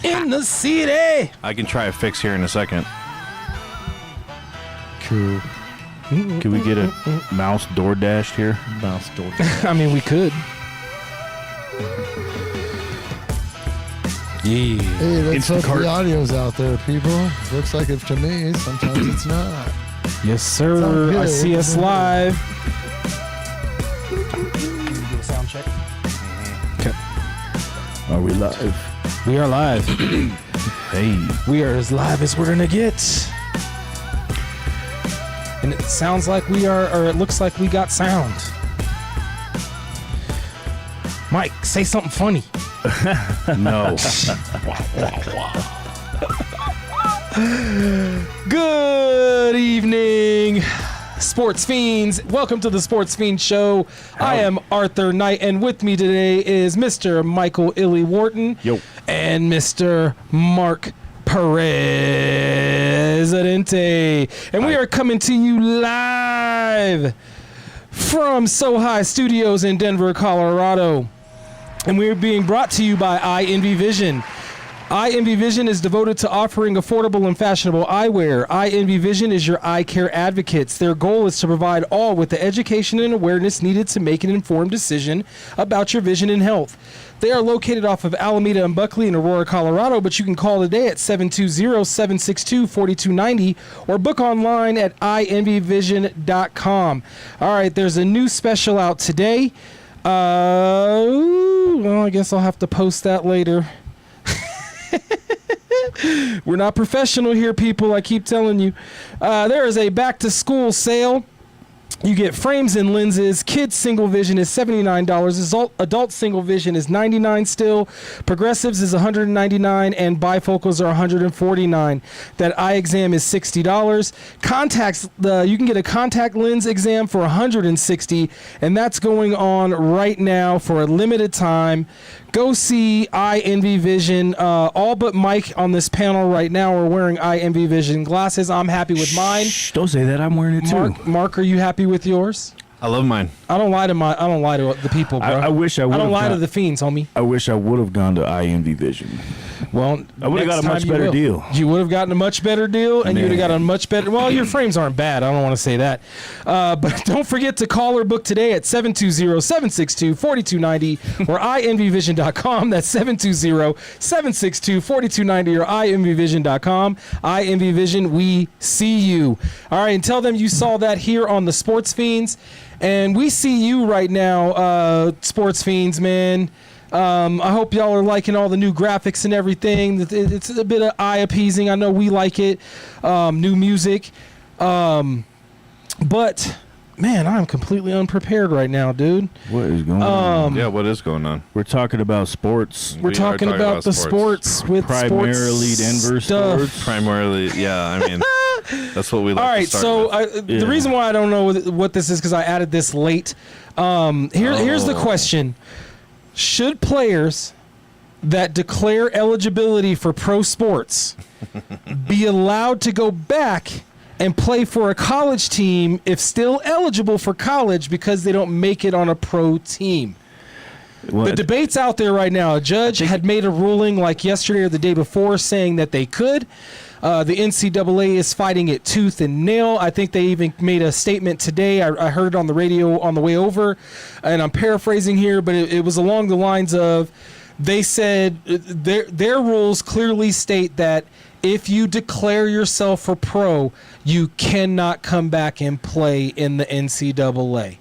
in the city. I can try a fix here in a second. Cool. Can we get a mouse door dashed here? Mouse door dash. I mean, we could. Yeah. Hey, let's hope Instacart. the audio's out there, people. Looks like it to me. Sometimes it's not. Yes, sir. Sound I good. see us live. Do a sound check. Are we live? We are live. Hey. We are as live as we're gonna get. And it sounds like we are, or it looks like we got sound. Mike, say something funny. No. Good evening, Sports Fiends. Welcome to the Sports Fiend Show. I am Arthur Knight, and with me today is Mr. Michael Illy Wharton Yo. and Mr. Mark Presidente. And we are coming to you live from So High Studios in Denver, Colorado. And we are being brought to you by iEnvy Vision. iEnvy Vision is devoted to offering affordable and fashionable eyewear. iEnvy Vision is your eye care advocates. Their goal is to provide all with the education and awareness needed to make an informed decision about your vision and health. They are located off of Alameda and Buckley in Aurora, Colorado, but you can call today at 720-762-4290 or book online at ienvyvision.com. All right, there's a new special out today. Well, I guess I'll have to post that later. We're not professional here, people. I keep telling you. There is a back-to-school sale. You get frames and lenses. Kids single vision is $79. Adult single vision is $99 still. Progressives is $199, and bifocals are $149. That eye exam is $60. Contacts, you can get a contact lens exam for $160, and that's going on right now for a limited time. Go see iEnvy Vision. All but Mike on this panel right now are wearing iEnvy Vision glasses. I'm happy with mine. Shh, don't say that. I'm wearing it too. Mark, are you happy with yours? I love mine. I don't lie to the people, bro. I wish I would. I don't lie to the fiends, homie. I wish I would have gone to iEnvy Vision. Well, I would have got a next much time you better will. deal. You would have gotten a much better deal, and you would have got a much better. Well, your frames aren't bad. I don't want to say that. But don't forget to call or book today at 720-762-4290 or ienvyvision.com. That's 720-762-4290 or ienvyvision.com. iEnvy Vision, we see you. All right, and tell them you saw that here on the Sports Fiends. And we see you right now, Sports Fiends, man. I hope y'all are liking all the new graphics and everything. It's a bit of eye-appeasing. I know we like it. New music. But, man, I'm completely unprepared right now, dude. What is going on? Yeah, what is going on? We're talking about sports. We're talking about the sports with Primarily sports Denver stuff. sports. Primarily, yeah, I mean, that's what we like All right, to start so with. the reason why I don't know what this is because I added this late. Here's the question. Should players that declare eligibility for pro sports be allowed to go back and play for a college team if still eligible for college because they don't make it on a pro team? What? The debate's out there right now. A judge had made a ruling like yesterday or the day before saying that they could. The NCAA is fighting it tooth and nail. I think they even made a statement today. I heard it on the radio on the way over, and I'm paraphrasing here, but it was along the lines of they said their rules clearly state that if you declare yourself for pro, you cannot come back and play in the NCAA.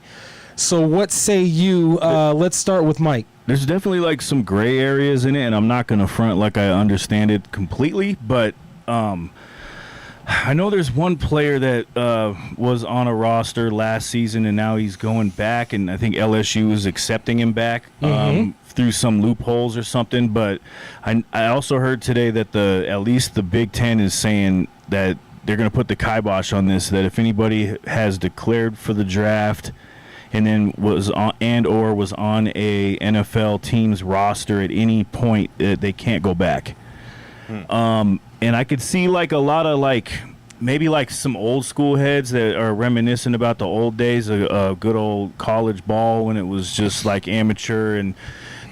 So what say you? Let's start with Mike. There's definitely like some gray areas in it, and I'm not going to front like I understand it completely, but I know there's one player that was on a roster last season, and now he's going back, and I think LSU is accepting him back through some loopholes or something. But I also heard today that at least the Big Ten is saying that they're going to put the kibosh on this, that if anybody has declared for the draft and then was on a NFL team's roster at any point, they can't go back. And I could see like a lot of like maybe like some old school heads that are reminiscent about the old days of good old college ball when it was just like amateur and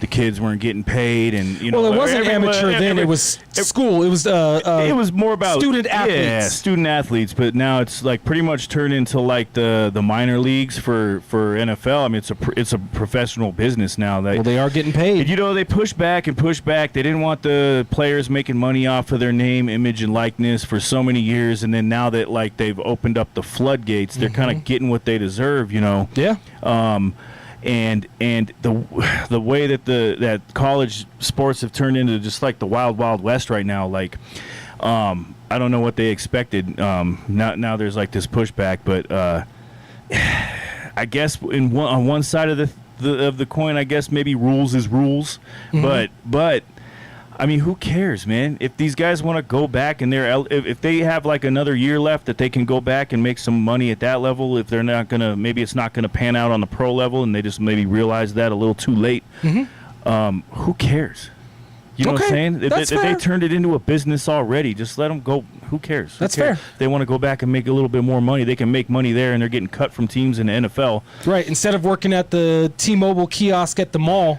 the kids weren't getting paid, and Well, it wasn't amateur then. It was school. It was it was more about student athletes. Yeah, student athletes. But now it's like pretty much turned into like the minor leagues for NFL. I mean, it's a professional business now. Well, they are getting paid. You know, they push back and push back. They didn't want the players making money off of their name, image, and likeness for so many years, and then now that like they've opened up the floodgates, they're kind of getting what they deserve. You know. Yeah. And the way that college sports have turned into just like the wild west right now, like I don't know what they expected. Now there's like this pushback, but I guess on one side of the coin, I guess maybe rules is rules, but I mean, who cares, man? If these guys want to go back and if they have like another year left that they can go back and make some money at that level, if they're not gonna, maybe it's not gonna pan out on the pro level, and they just maybe realize that a little too late. Who cares? You know what I'm saying? If they turned it into a business already, just let them go. Who cares? That's fair. If they want to go back and make a little bit more money, they can make money there, and they're getting cut from teams in the NFL. Right. Instead of working at the T-Mobile kiosk at the mall,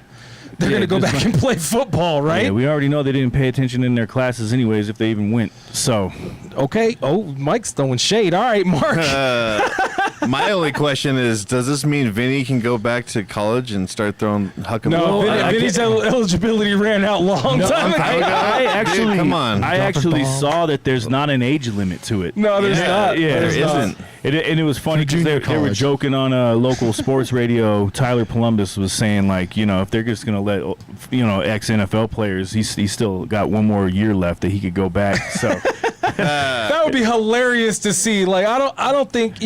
they're going to go back and play football, right? Yeah, we already know they didn't pay attention in their classes anyways if they even went. So, okay. Oh, Mike's throwing shade. All right, Mark. My only question is, does this mean Vinny can go back to college and start throwing huckleberry? No, Vinny's eligibility ran out long time ago. I actually, dude, come on. I actually saw that there's not an age limit to it. No, there's not. Yeah, there isn't. And it was funny because they were joking on a local sports radio. Tyler Columbus was saying, like, you know, if they're just going to let, you know, ex-NFL players, he's still got one more year left that he could go back. So that would be hilarious to see. Like, I don't think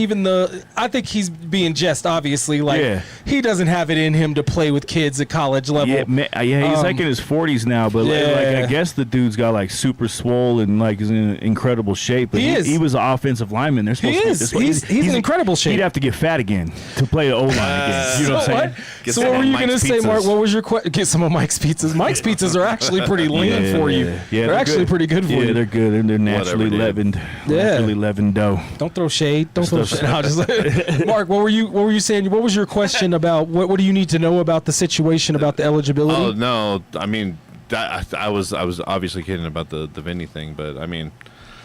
I think he's being jest, obviously. Like, he doesn't have it in him to play with kids at college level. Yeah, he's like in his 40s now, but like I guess the dude's got like super swole and like is in incredible shape. But he was an offensive lineman. They're supposed to. He's in incredible shape. He'd have to get fat again to play the O-line again. You know what I'm saying? So what were you going to say, Mark? What was your question? Get some of Mike's pizzas. Mike's pizzas are actually pretty lean for you. Yeah, they're actually pretty good for you. Yeah, they're good. They're naturally leavened. Naturally leavened dough. Don't throw shade. Don't throw shade. No, just Mark, what were you saying? What was your question about? What do you need to know about the situation about the eligibility? Oh no, I mean, I was obviously kidding about the Vinny thing, but I mean.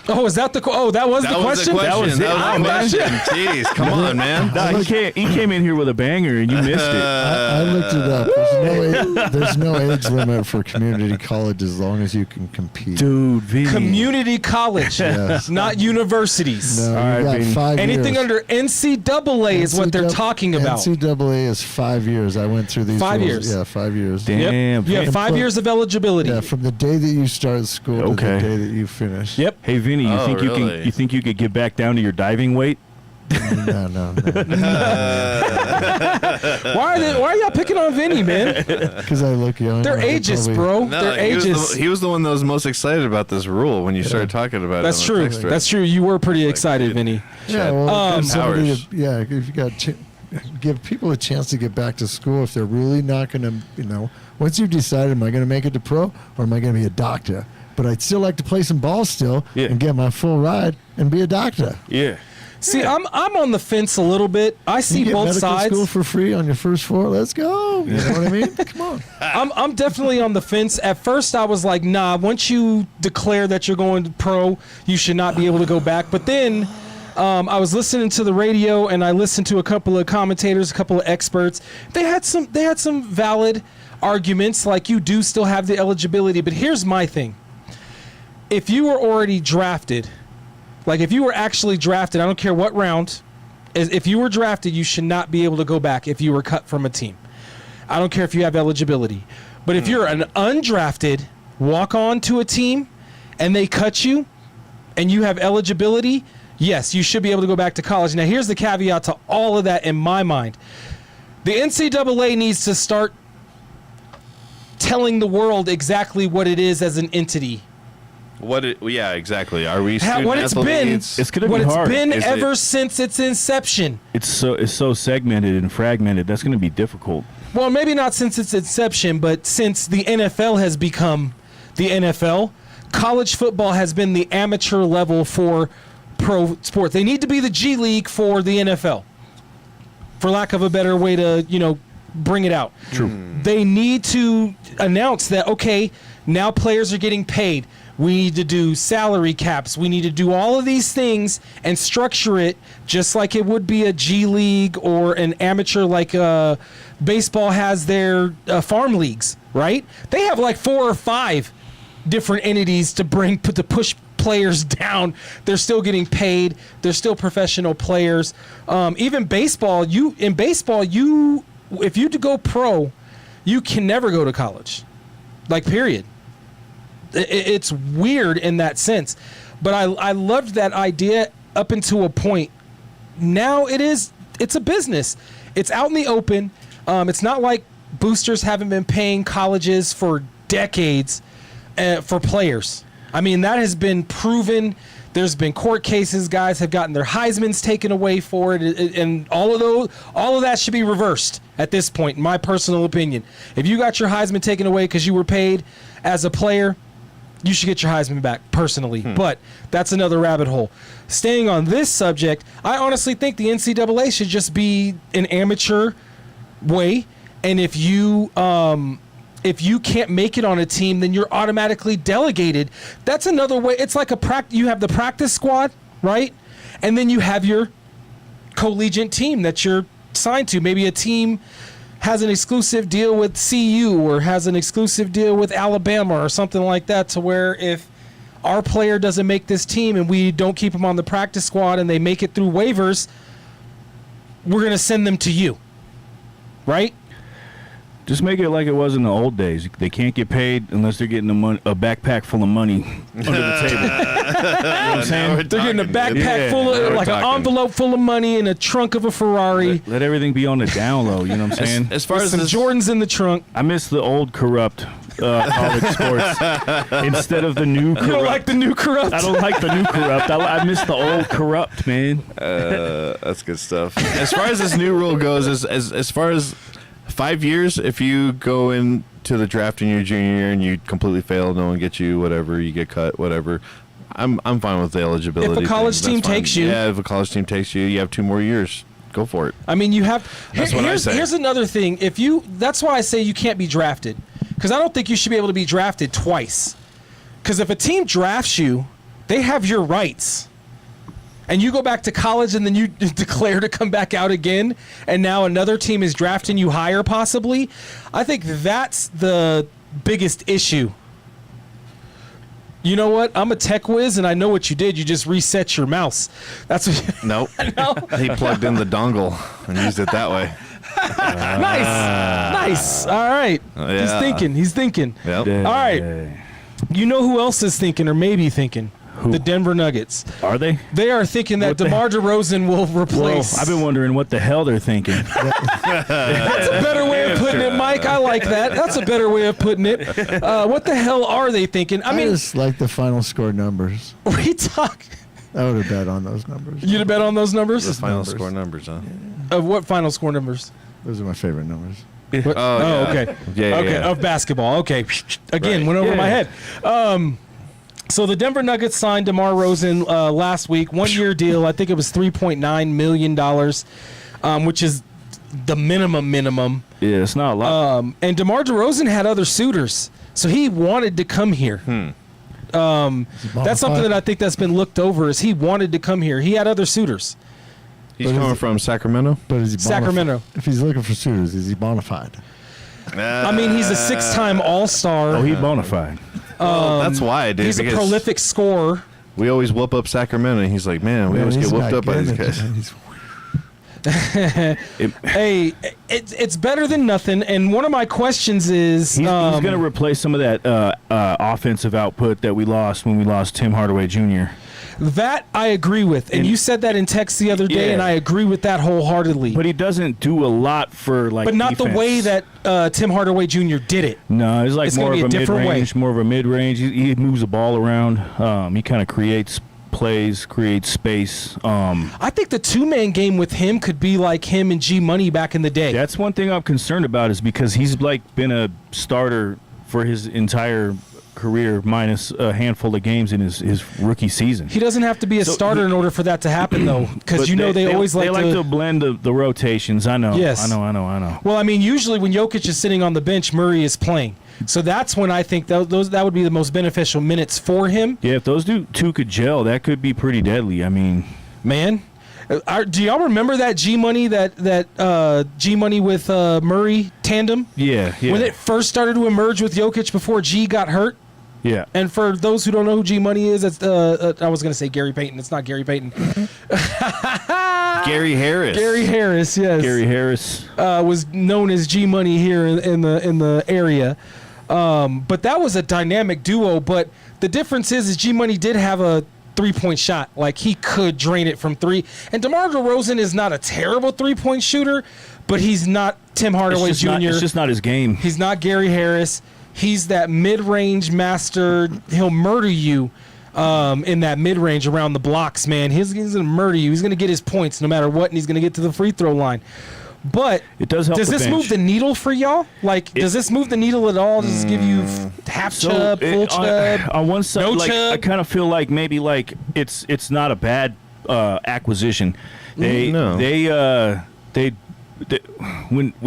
Oh, is that the? That was the question. That was the question. Jeez, come on, man. Nah, he came in here with a banger, and you missed it. I looked it up. There's no age limit for community college as long as you can compete. Dude, Vinny. Community college, not universities. No, you got 5 years. Anything under NCAA is what they're talking about. NCAA is 5 years. I went through these 5 rules. years. Yeah, 5 years. Damn. Yep. You have 5 years of eligibility. Yeah, from the day that you start school to the day that you finish. Yep. Hey, Vinny, you think you could get back down to your diving weight? No. Why are y'all picking on Vinny, man? Because I look young. They're ageist, bro. No, they're ageist. He was the one that was most excited about this rule when you started talking about it. That's true. That's true. You were pretty excited, Vinny. Yeah, well, if you got give people a chance to get back to school if they're really not going to, once you've decided, am I going to make it to pro or am I going to be a doctor? But I'd still like to play some ball still and get my full ride and be a doctor. Yeah. See, I'm on the fence a little bit. I see both sides. School for free on your first floor. Let's go. You know what I mean? Come on. I'm definitely on the fence. At first, I was like, nah. Once you declare that you're going to pro, you should not be able to go back. But then, I was listening to the radio and I listened to a couple of commentators, a couple of experts. They had some valid arguments. Like, you do still have the eligibility. But here's my thing. If you were already drafted, like if you were actually drafted, I don't care what round, if you were drafted, you should not be able to go back if you were cut from a team. I don't care if you have eligibility. But if you're an undrafted, walk on to a team and they cut you and you have eligibility, yes, you should be able to go back to college. Now, here's the caveat to all of that in my mind. The NCAA needs to start telling the world exactly what it is as an entity. Yeah, exactly. Are we student what it's been? It's going to be hard. What it's been ever since its inception. It's so segmented and fragmented. That's going to be difficult. Well, maybe not since its inception, but since the NFL has become the NFL, college football has been the amateur level for pro sport. They need to be the G League for the NFL, for lack of a better way to, bring it out. True. They need to announce that, okay, now players are getting paid. We need to do salary caps. We need to do all of these things and structure it just like it would be a G League or an amateur, like baseball has their farm leagues, right? They have like 4 or 5 different entities to push players down. They're still getting paid. They're still professional players. Even baseball, if you go pro, you can never go to college, like period. It's weird in that sense, but I loved that idea up until a point. Now it's a business. It's out in the open. It's not like boosters haven't been paying colleges for decades for players. I mean, that has been proven. There's been court cases. Guys have gotten their Heismans taken away for it, and all of that should be reversed at this point, in my personal opinion. If you got your Heisman taken away because you were paid as a player, you should get your Heisman back, personally. But that's another rabbit hole. Staying on this subject, I honestly think the NCAA should just be an amateur way, and if you can't make it on a team, then you're automatically delegated. That's another way. It's like you have the practice squad, right? And then you have your collegiate team that you're signed to. Maybe a team has an exclusive deal with CU or has an exclusive deal with Alabama or something like that, to where if our player doesn't make this team and we don't keep them on the practice squad and they make it through waivers, we're going to send them to you, right? Just make it like it was in the old days. They can't get paid unless they're getting a backpack full of money under the table. You know what I'm saying? They're getting a backpack full of, like an envelope full of money in a trunk of a Ferrari. Let everything be on the down low. You know what I'm saying? As far as some Jordans in the trunk. I miss the old corrupt college sports instead of the new corrupt. You don't like the new corrupt? I don't like the new corrupt. I miss the old corrupt, man. That's good stuff. As far as this new rule goes, as far as 5 years, if you go into the draft in your junior year and you completely fail, no one gets you, whatever, you get cut, whatever. I'm fine with the eligibility. If a college team takes you, yeah, if a college team takes you, you have 2 more years. Go for it. I mean, you have. That's what I say. Here's another thing. That's why I say you can't be drafted, because I don't think you should be able to be drafted twice. Because if a team drafts you, they have your rights. And you go back to college and then you declare to come back out again, and now another team is drafting you higher possibly. I think that's the biggest issue. You know what? I'm a tech whiz, and I know what you did. You just reset your mouse. That's what. Nope. No? He plugged in the dongle and used it that way. Nice. All right. Yeah. He's thinking. Yep. All right. You know who else is thinking, or maybe thinking? Who? The Denver Nuggets. Are they? They are thinking that DeMar DeRozan will replace. Well, I've been wondering what the hell they're thinking. That's a better way of putting it, Mike. I like that. That's a better way of putting it. What the hell are they thinking? I just like the final score numbers. We talk. I would have bet on those numbers. You'd have bet on those numbers? The final score numbers, huh? Of what final score numbers? Those are my favorite numbers. What? Oh, yeah. Okay. Yeah, okay. yeah. Of basketball. Okay. Again, Right. went over Yeah. my head. So the Denver Nuggets signed DeMar DeRozan last week, 1-year deal. I think it was $3.9 million, which is the minimum. Yeah, it's not a lot. And DeMar DeRozan had other suitors, so he wanted to come here. That's something that I think that's been looked over, is he wanted to come here. He had other suitors. He's coming from Sacramento? But is he Sacramento. If he's looking for suitors, is he bona fide? I mean, he's a 6-time All-Star. Oh, he's bona fide. That's why, dude. He's a because prolific scorer. we always whoop up Sacramento. And he's like, man, we always get whooped up by these guys. Hey, it's better than nothing. And one of my questions is, He's going to replace some of that offensive output that we lost when we lost Tim Hardaway Jr. that I agree with. And you said that in text the other day, Yeah. and I agree with that wholeheartedly. But he doesn't do a lot for But not defense. the way that Tim Hardaway Jr. did it. No, it's like It's more gonna of be a a different way. mid-range, more of a mid-range. He moves the ball around. He kind of creates plays, creates space. I think the two-man game with him could be like him and G Money back in the day. That's one thing I'm concerned about, is because he's like been a starter for his entire career minus a handful of games in his rookie season. He doesn't have to be a starter in order for that to happen, though, because they always like to blend the rotations. I know. Yes. I know. Well, I mean, usually when Jokic is sitting on the bench, Murray is playing. So that's when I think that would be the most beneficial minutes for him. Yeah, if those two could gel, that could be pretty deadly. I mean, man. Do y'all remember that G-Money G-Money with Murray tandem? Yeah. When it first started to emerge with Jokic before G got hurt? Yeah. And for those who don't know who G-Money is, it's, I was going to say Gary Payton. It's not Gary Payton. Gary Harris. Gary Harris, yes. Gary Harris was known as G-Money here in the area. But that was a dynamic duo. But the difference is G-Money did have a three-point shot. Like, he could drain it from three. And DeMar DeRozen is not a terrible three-point shooter, but he's not Tim Hardaway Jr. It's just not his game. He's not Gary Harris. He's that mid-range master. He'll murder you in that mid-range around the blocks, man. He's going to murder you. He's going to get his points no matter what, and he's going to get to the free throw line. But it does help. Does this move the needle for y'all? Like, does this move the needle at all? Does this give you half chub, full chub? On one side, no like, chub? I kind of feel like maybe like it's not a bad acquisition. When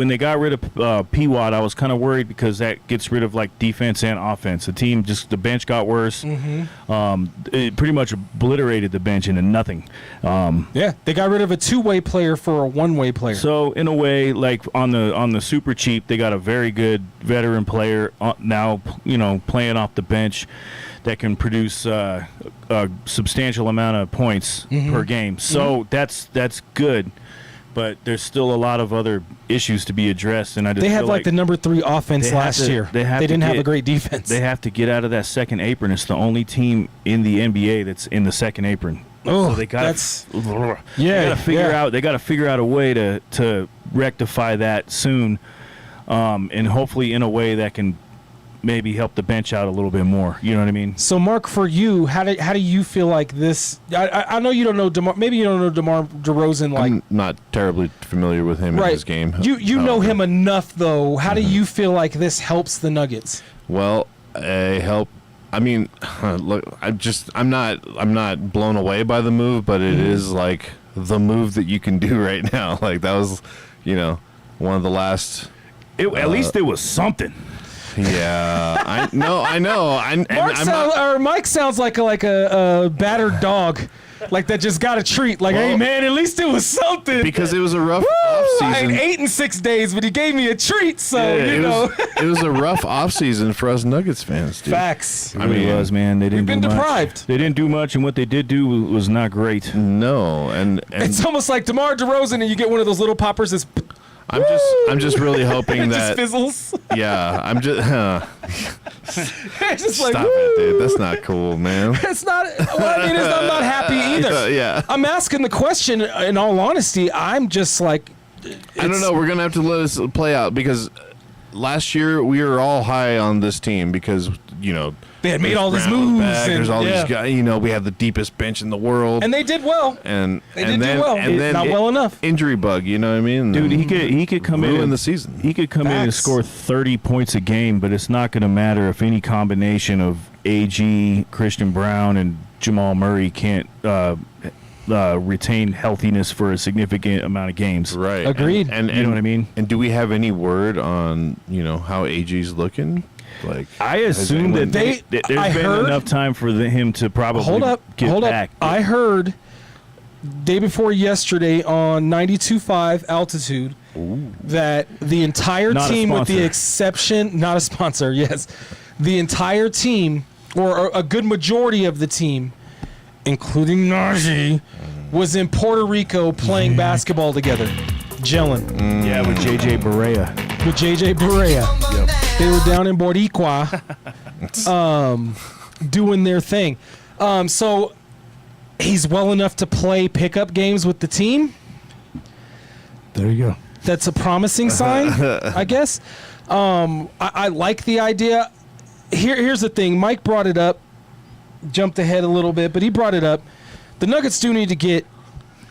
they got rid of P-Watt, I was kind of worried because that gets rid of like defense and offense. The bench got worse. It pretty much obliterated the bench into nothing. They got rid of a two-way player for a one-way player. So in a way, like on the super cheap, they got a very good veteran player now, playing off the bench that can produce a substantial amount of points per game. So that's good. But there's still a lot of other issues to be addressed, and they had like the number 3 offense last year. They didn't have a great defense. They have to get out of that second apron. It's the only team in the NBA that's in the second apron. Oh, so they got to They got to figure out a way to rectify that soon, and hopefully in a way that can maybe help the bench out a little bit more. You know what I mean? So, Mark, for you, how do you feel like this? I know you don't know DeMar. Maybe you don't know DeMar DeRozen. Like, I'm not terribly familiar with him in his game. You know him enough, though. How do you feel like this helps the Nuggets? Well, I mean, look, I'm not blown away by the move, but it is like the move that you can do right now. Like, that was, one of the last. At least it was something. Yeah, I know. Mike sounds like a battered dog, like that just got a treat. Like, hey man, at least it was something. Because it was a rough off season. I ate in 6 days, but he gave me a treat. So it was a rough off season for us Nuggets fans, dude. Facts. It really was, man. They didn't. We've been do deprived. Much. They didn't do much, and what they did do was not great. No, and it's almost like DeMar DeRozan, and you get one of those little poppers that's. I'm just really hoping that just fizzles. Yeah, I'm just. It's just Stop like, it, dude. That's not cool, man. It's not. Well, I mean, I'm not happy either. Yeah. I'm asking the question. In all honesty, I'm just like. I don't know. We're gonna have to let this play out because last year we were all high on this team because they had made all these moves. There's all these guys. We have the deepest bench in the world, and they did well. And they did do well. And then not well enough. Injury bug, you know what I mean? Dude, he could come in the season. He could come in and score 30 points a game, but it's not going to matter if any combination of AG, Christian Brown, and Jamal Murray can't retain healthiness for a significant amount of games. Right. Agreed. And you know what I mean? And do we have any word on how AG's looking? Like, I assume that there's been enough time for him to probably get back. I heard day before yesterday on 92.5 altitude that the entire team, with the exception, not a sponsor, yes, the entire team, or a good majority of the team, including Najee, was in Puerto Rico playing basketball together, gelling. Yeah, with JJ Barea. Yep. They were down in Boricua doing their thing. So he's well enough to play pickup games with the team. There you go. That's a promising sign, I guess. I like the idea. Here's the thing. Mike brought it up, jumped ahead a little bit, but he brought it up. The Nuggets do need to get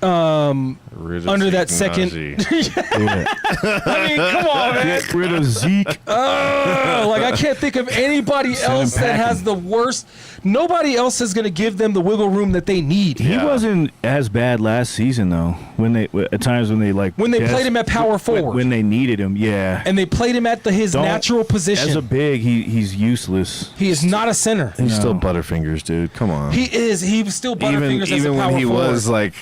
under that second. I mean, come on, man. Get rid of Zeke. Like, I can't think of anybody else that has the worst. Nobody else is going to give them the wiggle room that they need. He wasn't as bad last season though. When they at times when they played him at power forward when they needed him, and they played him at his natural position. As a big, he's useless. He is not a center. He's still Butterfingers, dude. Come on. He is. He was still Butterfingers even as a power when he forward. was like.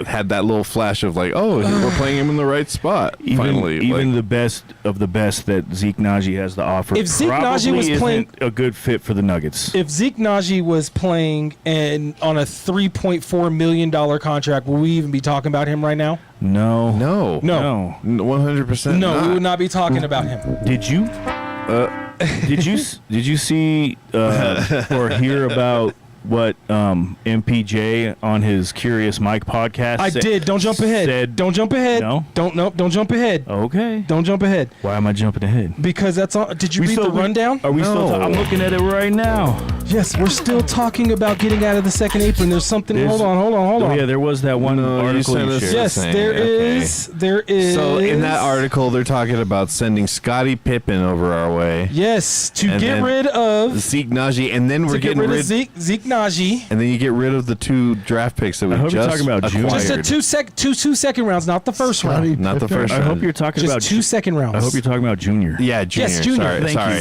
Had that little flash of like, oh, we're playing him in the right spot. Finally, even the best of the best that Zeke Najee has to offer. If Zeke Najee was playing a good fit for the Nuggets, if Zeke Najee was playing on a $3.4 million contract, will we even be talking about him right now? No, 100%. No, we would not be talking about him. Did you? Did you see or hear about what MPJ on his Curious Mike podcast I did. Don't jump ahead. Don't jump ahead. No? Don't jump ahead. Okay. Don't jump ahead. Why am I jumping ahead? Because that's all. Did you read the rundown? Are we still I'm looking at it right now. Yes, we're still talking about getting out of the second apron. There's something. Hold on. Yeah, there was that one article you shared. Yes, there is. There is. So in that article, they're talking about sending Scottie Pippen over our way. Yes, to get rid of Zeke Najee, and then we're getting rid of Zeke Najee. And then you get rid of the 2 draft picks that we just talking about acquired. Just a two second rounds, not the first round. Not the first round. I hope you're talking about 2 second rounds. I hope you're talking about Junior. Yeah, Junior. Yes, Junior. Sorry.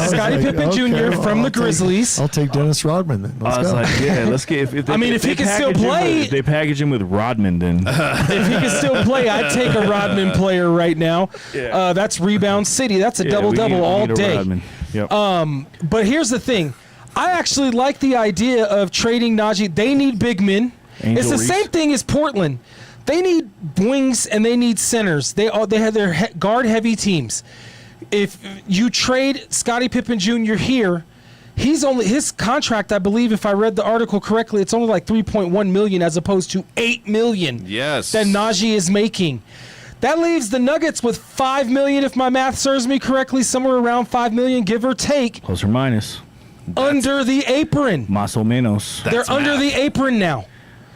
Scottie Pippen Jr. from the Grizzlies. I'll take Dennis Rodman then. Let's go. Let's get. If he can still play, if they package him with Rodman, then if he can still play, I'd take a Rodman player right now. Yeah. That's Rebound City. That's a double all day. Yep. But here's the thing. I actually like the idea of trading Najee. They need big men. It's the same thing as Portland. They need wings and they need centers. They have their guard-heavy teams. If you trade Scottie Pippen Jr. here, his contract, I believe, if I read the article correctly, it's only like $3.1 million as opposed to $8 million. Yes. That Najee is making. That leaves the Nuggets with $5 million, if my math serves me correctly, somewhere around $5 million, give or take. Plus or minus. Under the apron. Más o menos. They're under the apron now.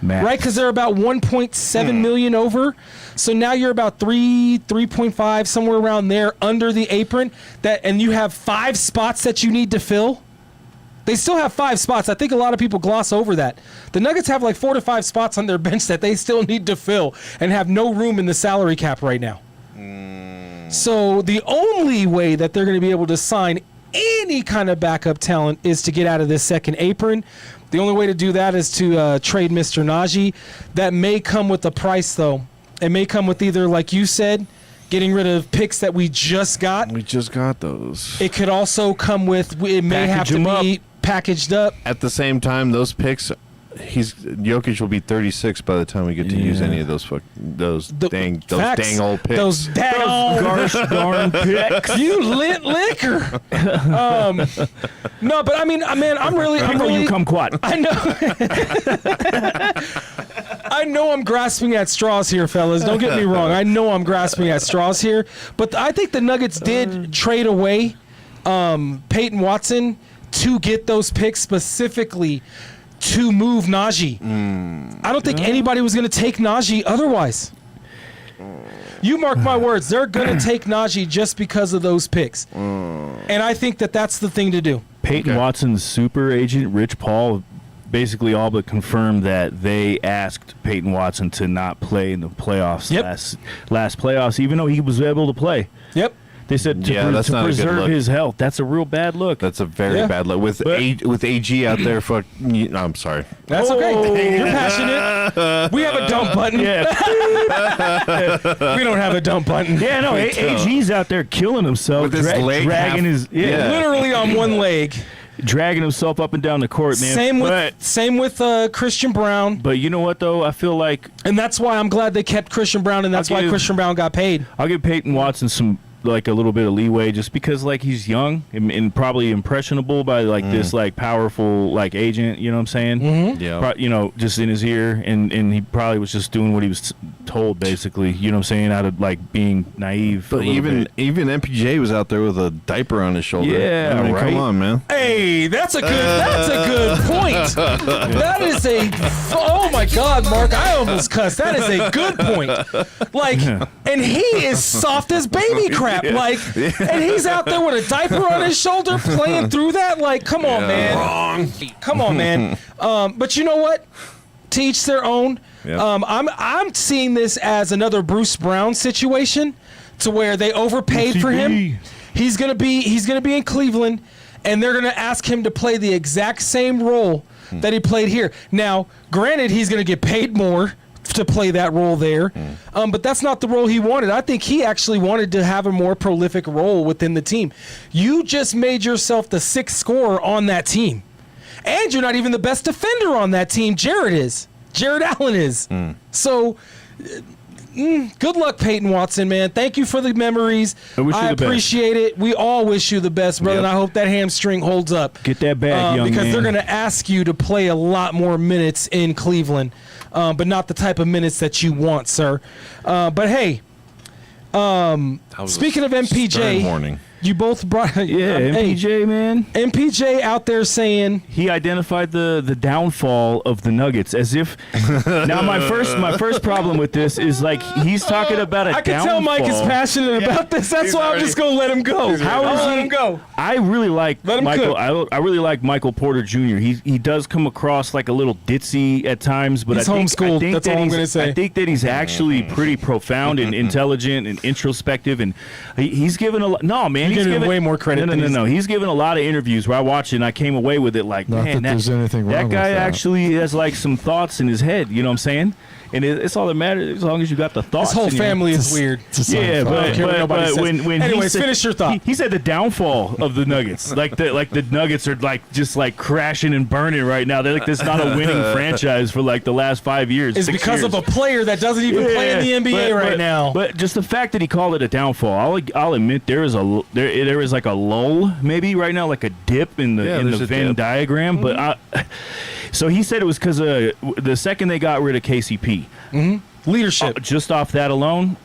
Max. Right? Because they're about 1.7 million over. So now you're about 3.5, somewhere around there, under the apron. And you have 5 spots that you need to fill. They still have 5 spots. I think a lot of people gloss over that. The Nuggets have like 4 to 5 spots on their bench that they still need to fill and have no room in the salary cap right now. So the only way that they're going to be able to sign any kind of backup talent is to get out of this second apron. The only way to do that is to trade Mr. Najee. That may come with a price, though. It may come with either, like you said, getting rid of picks that we just got. We just got those. It could also come with, it may have to be packaged up. At the same time, those picks, Jokic will be 36 by the time we get to use any of those dang old picks. Those gosh darn picks. You lit liquor. No, but I mean, man, I'm really you kumquat. I know. I know I'm grasping at straws here, fellas. Don't get me wrong. I know I'm grasping at straws here, but I think the Nuggets did trade away Peyton Watson to get those picks specifically to move Najee. I don't think anybody was going to take Najee otherwise. You mark my words, they're going to take Najee just because of those picks. And I think that that's the thing to do. Peyton Watson's super agent, Rich Paul, basically all but confirmed that they asked Peyton Watson to not play in the playoffs last playoffs, even though he was able to play. Yep. They said to preserve his health. That's a real bad look. That's a very bad look. With AG out there, I'm sorry. That's okay. You're passionate. We have a dump button. Yeah. We don't have a dump button. Yeah, no, AG's out there killing himself. With his leg dragging literally on one leg. Dragging himself up and down the court, man. Same with Christian Brown. But you know what, though? I feel like... And that's why I'm glad they kept Christian Brown, and that's why Christian Brown got paid. I'll give Peyton Watson like a little bit of leeway just because like he's young and probably impressionable by like this like powerful like agent, you know what I'm saying? Mm-hmm. Yeah. You know, just in his ear, and he probably was just doing what he was told, basically, you know what I'm saying, out of like being naive. But even MPJ was out there with a diaper on his shoulder. Yeah, I mean, right? come on, man. Hey, that's a good point. That is oh my God, Mark, I almost cussed. That is a good point. Like, and he is soft as baby crap. Like, and he's out there with a diaper on his shoulder playing through that. Like, come on, man. Wrong. Come on, man. But you know what? To each their own. Yep. I'm seeing this as another Bruce Brown situation, to where they overpaid for him. He's gonna be in Cleveland, and they're gonna ask him to play the exact same role that he played here. Now, granted, he's gonna get paid more to play that role there, but that's not the role he wanted. I think he actually wanted to have a more prolific role within the team. You just made yourself the 6th scorer on that team, and you're not even the best defender on that team. Jared Allen is. So good luck, Peyton Watson, man. Thank you for the memories. I appreciate it. We all wish you the best, brother, and I hope that hamstring holds up. Get that back, young because man. they're going to ask you to play a lot more minutes in Cleveland, but not the type of minutes that you want, sir. But hey, speaking of MPJ, Morning. you both brought MPJ, man. MPJ out there saying he identified the downfall of the Nuggets as if. Now my first problem with this is like he's talking about a downfall. I can tell Mike is passionate about this. That's why I'm just gonna let him go. Let him go? I really like Michael. Cook. I really like Michael Porter Jr. He does come across like a little ditzy at times, but he's I think that's all I'm gonna say. I think that he's actually pretty profound and intelligent and introspective, and he's given a lot. No, man. He's giving way more credit. No. He's given a lot of interviews where I watched it and I came away with it like, Not man, that there's anything wrong that guy with that. actually has like some thoughts in his head. You know what I'm saying? And it's all that matters as long as you got the thoughts. His whole in your- family is weird. Yeah, but when Anyways, he said, finish your thought. He said the downfall of the Nuggets, like the Nuggets are like just like crashing and burning right now. They're like this not a winning franchise for like the last 5 years. It's because of a player that doesn't even play in the NBA right now. But just the fact that he called it a downfall, I'll admit there is like a lull maybe right now, like a dip in the Venn diagram. But so he said it was because the second they got rid of KCP. Leadership. Just off that alone,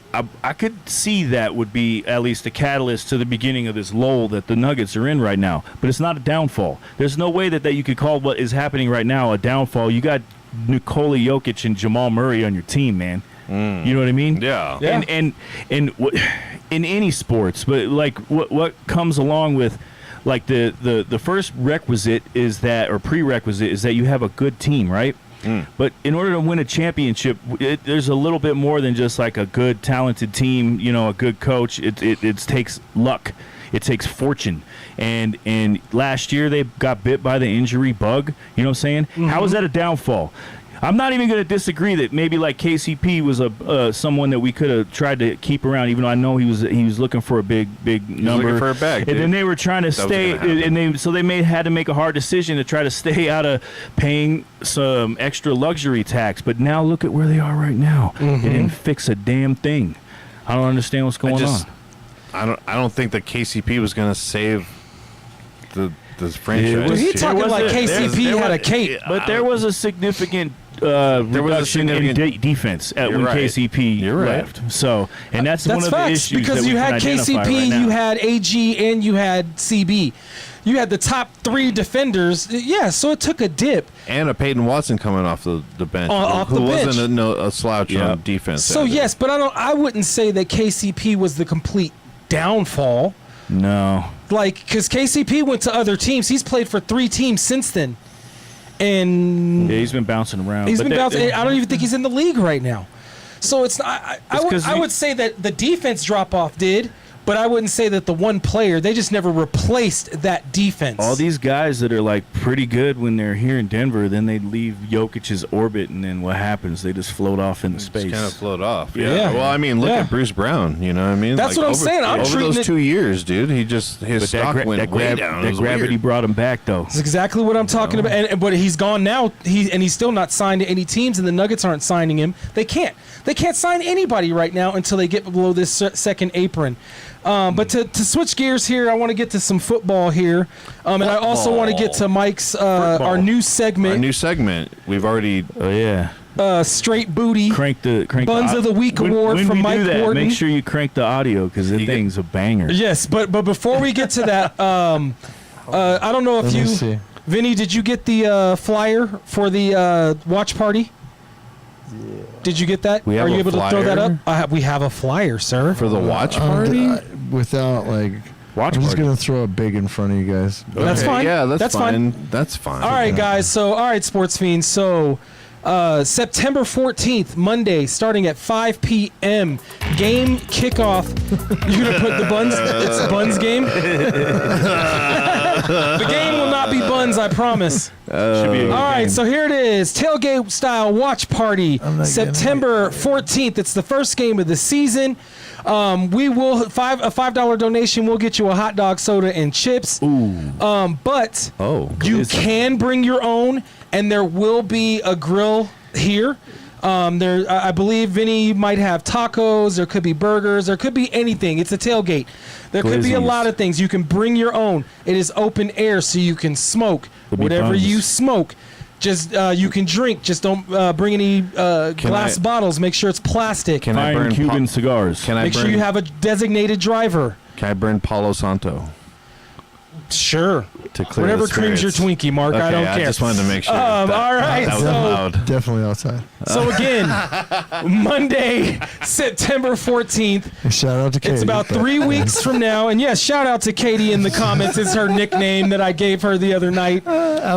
I could see that would be at least a catalyst to the beginning of this lull that the Nuggets are in right now. But it's not a downfall. There's no way that you could call what is happening right now a downfall. You got Nikola Jokic and Jamal Murray on your team, man. You know what I mean? Yeah. And in any sports, but like what comes along with like the first requisite is that, or prerequisite is that you have a good team, right? But in order to win a championship, there's a little bit more than just like a good, talented team, you know, a good coach. It takes luck. It takes fortune. And last year they got bit by the injury bug. You know what I'm saying? How is that a downfall? I'm not even going to disagree that maybe like KCP was someone that we could have tried to keep around, even though I know he was looking for a big number. Looking for a bag, and then they were trying to stay, and they had to make a hard decision to try to stay out of paying some extra luxury tax. But now look at where they are right now. They didn't fix a damn thing. I don't understand what's going on. I don't think that KCP was going to save the franchise. Dude, he talking like KCP had a cape. But there was a significant reduction in defense when KCP left. So, and that's one of the issues because that we you had can identify KCP, right now. you had AG, and you had CB. You had the top 3 defenders. Yeah, so it took a dip. And a Peyton Watson coming off the bench, who wasn't a slouch on defense. So yes, but I wouldn't say that KCP was the complete downfall. No. Like, because KCP went to other teams. He's played for 3 teams since then. And yeah, he's been bouncing around. He's been bouncing. I don't even think he's in the league right now. So it's not. I would say that the defense drop off did, but I wouldn't say that the one player. They just never replaced that defense. All these guys that are like pretty good when they're here in Denver, then they leave Jokic's orbit, and then what happens? They just float off into space. Just kind of float off. Yeah. Well, I mean, look at Bruce Brown. You know what I mean? That's what I'm saying. I'm over treating those 2 years, dude. His stock went way down. That gravity brought him back, though. That's exactly what I'm talking about. But he's gone now. He's still not signed to any teams, and the Nuggets aren't signing him. They can't. They can't sign anybody right now until they get below this second apron. But to switch gears here, I want to get to some football here, and I also want to get to Mike's our new segment. Our new segment. We've already. Oh yeah. Straight Booty Crank Bunz of the Week award when from we Mike do that, Wharton. Make sure you crank the audio because the thing's a banger. Yes, but before we get to that, I don't know if Let me you, see. Vinny, did you get the flyer for the watch party? Yeah. Did you get that? We have Are you a able to throw that flyer? up? We have a flyer, sir. For the watch party? Without like, Watch I'm just party. gonna throw a big in front of you guys. That's fine. Yeah, that's fine. fine. That's fine. All right, guys. So, all right, sports fiends. So, September 14th, Monday, starting at 5 p.m. Game kickoff. You're gonna put the Bunz. It's a Bunz game. The game will not be Bunz, I promise. Should be a good All right, game. so here it is. Tailgate style watch party. I'm not September 14th. It's the first game of the season. We will a $5 donation will get you a hot dog, soda, and chips. Ooh. But Oh. you can bring your own, and there will be a grill here. I believe Vinny might have tacos. There could be burgers. There could be anything. It's a tailgate. There could be a Glizzies. lot of things. You can bring your own. It is open air, so you can smoke Could be whatever Bunz. you smoke. Just you can drink. Just don't bring any glass bottles. Make sure it's plastic. Can I Fine burn Cuban cigars. Can I Make burn? sure you have a designated driver. Can I burn Palo Santo Sure. to clear Whatever the creams your spirits? Twinkie, Mark. Okay, I don't care. I just wanted to make sure. All right, That was so- allowed. Definitely outside. So again, Monday, September 14th. And shout out to Katie. It's about 3 weeks from now. And yes, shout out to Katie in the comments. It's her nickname that I gave her the other night.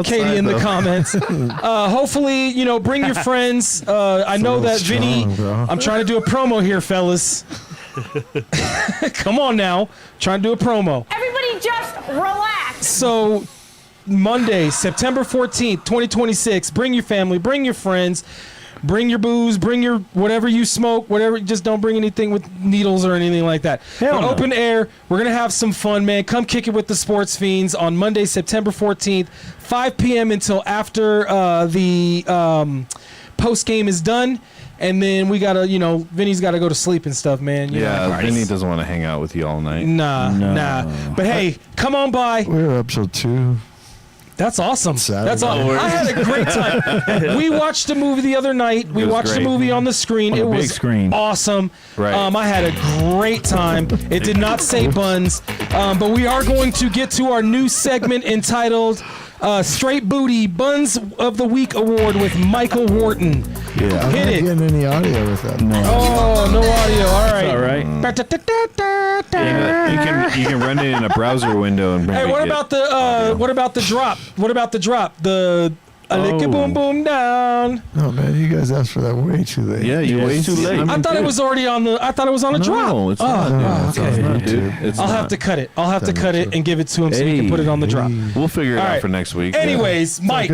Katie in the comments. Hopefully, bring your friends. I know that Vinny, bro. I'm trying to do a promo here, fellas. Come on now. Trying to do a promo. Everybody just relax. So Monday, September 14th, 2026, bring your family, bring your friends, bring your booze, bring your whatever you smoke, whatever. Just don't bring anything with needles or anything like that. Hell But no. open air. We're going to have some fun, man. Come kick it with the Sports Fiends on Monday, September 14th, 5 p.m. until after the post game is done. And then we got to, Vinny's got to go to sleep and stuff, man. You know. Yeah, Vinny doesn't want to hang out with you all night. Nah. But hey, come on by. We're episode 2. That's awesome. Saturday. That's awesome. I had a great time. We watched a movie the other night. We was watched great. a movie on the screen. On It the big was screen. awesome. Right. I had a great time. It did not say Bunz, but we are going to get to our new segment entitled Straight Booty Bunz of the Week Award with Michael Wharton. Yeah. I'm Hit not it. getting any audio with that. No. Oh, no audio. All right. All right. You can run it in a browser window and bring Hey, it. what about the drop? What about the drop? The I lick it, boom boom down. No, man, you guys asked for that way too late. Yeah, you Yeah, wait it's too late. I thought it was already on the. I thought it was on a drop. No, it's Oh, not. oh, It's okay. not, dude. It's I'll not. have to cut it. I'll have to cut it and give it to him so he can Hey. put it on the drop. We'll figure it All out right. for next week. Anyways, Mike,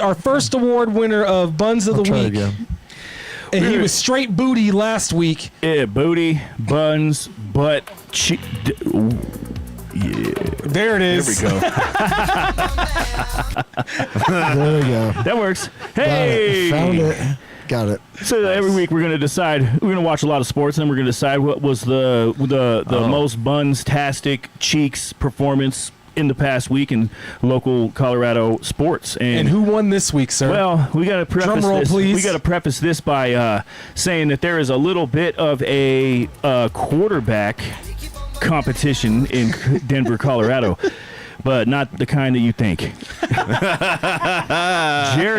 our first award winner of Bunz of I'll the try Week, again. and he was straight booty last week. Yeah, booty, buns, butt, There it is. There we go. There we go. That works. Got Hey, it. Found it. Got it. So every week we're going to decide. We're going to watch a lot of sports, and then we're going to decide what was the most buns-tastic cheeks performance in the past week in local Colorado sports. And who won this week, sir? Well, we got to preface Drum roll, this. please. We got to preface this by saying that there is a little bit of a quarterback competition in Denver, Colorado, but not the kind that you think. Jared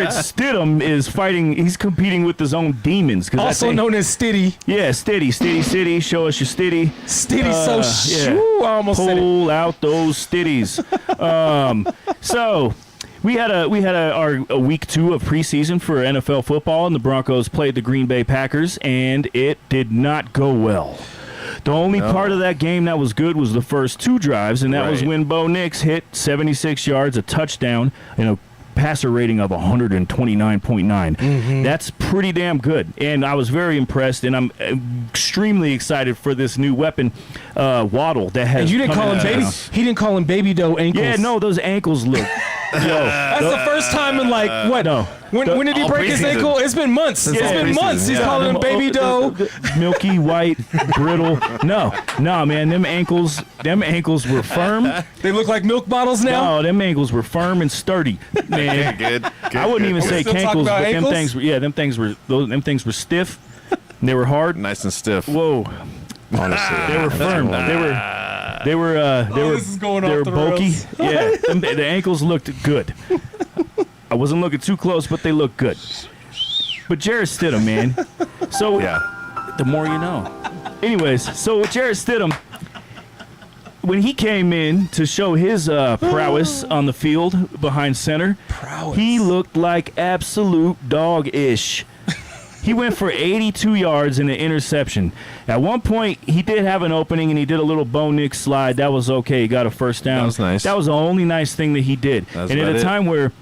Stidham is fighting. He's competing with his own demons. 'Cause I also think- known as Stiddy. Yeah, Stiddy. Show us your Stiddy. Stiddy Yeah. I almost said it. Pull out those stitties. So we had our week 2 of preseason for NFL football, and the Broncos played the Green Bay Packers, and it did not go well. The only part of that game that was good was the first 2 drives, and that was Right. when Bo Nix hit 76 yards, a touchdown, and a passer rating of 129.9. That's pretty damn good, and I was very impressed, and I'm extremely excited for this new weapon, Waddle, that has And you didn't come call him into baby. town. He didn't call him baby dough ankles. Yeah, no, those ankles look That's the first time in like what? No. When did he All break his preseason. ankle? It's been months. It's been preseason, months. He's yeah. calling him baby dough. Milky white, brittle. No, man, them ankles were firm. They look like milk bottles now. No, them ankles were firm and sturdy, man. Good. I wouldn't even say still talking cankles, about but ankles? them things were stiff. And they were hard. Nice and stiff. Whoa, Honestly, they were firm. They were this is going they off were the bulky. rails. Yeah, the ankles looked good. I wasn't looking too close, but they looked good. But Jarrett Stidham, man. So the more you know. Anyways, so with Jarrett Stidham, when he came in to show his prowess on the field behind center, he looked like absolute dog-ish. He went for 82 yards and an interception. At one point, he did have an opening, and he did a little Bo Nix slide. That was okay. He got a first down. That was nice. That was the only nice thing that he did. That's and at about a it. time where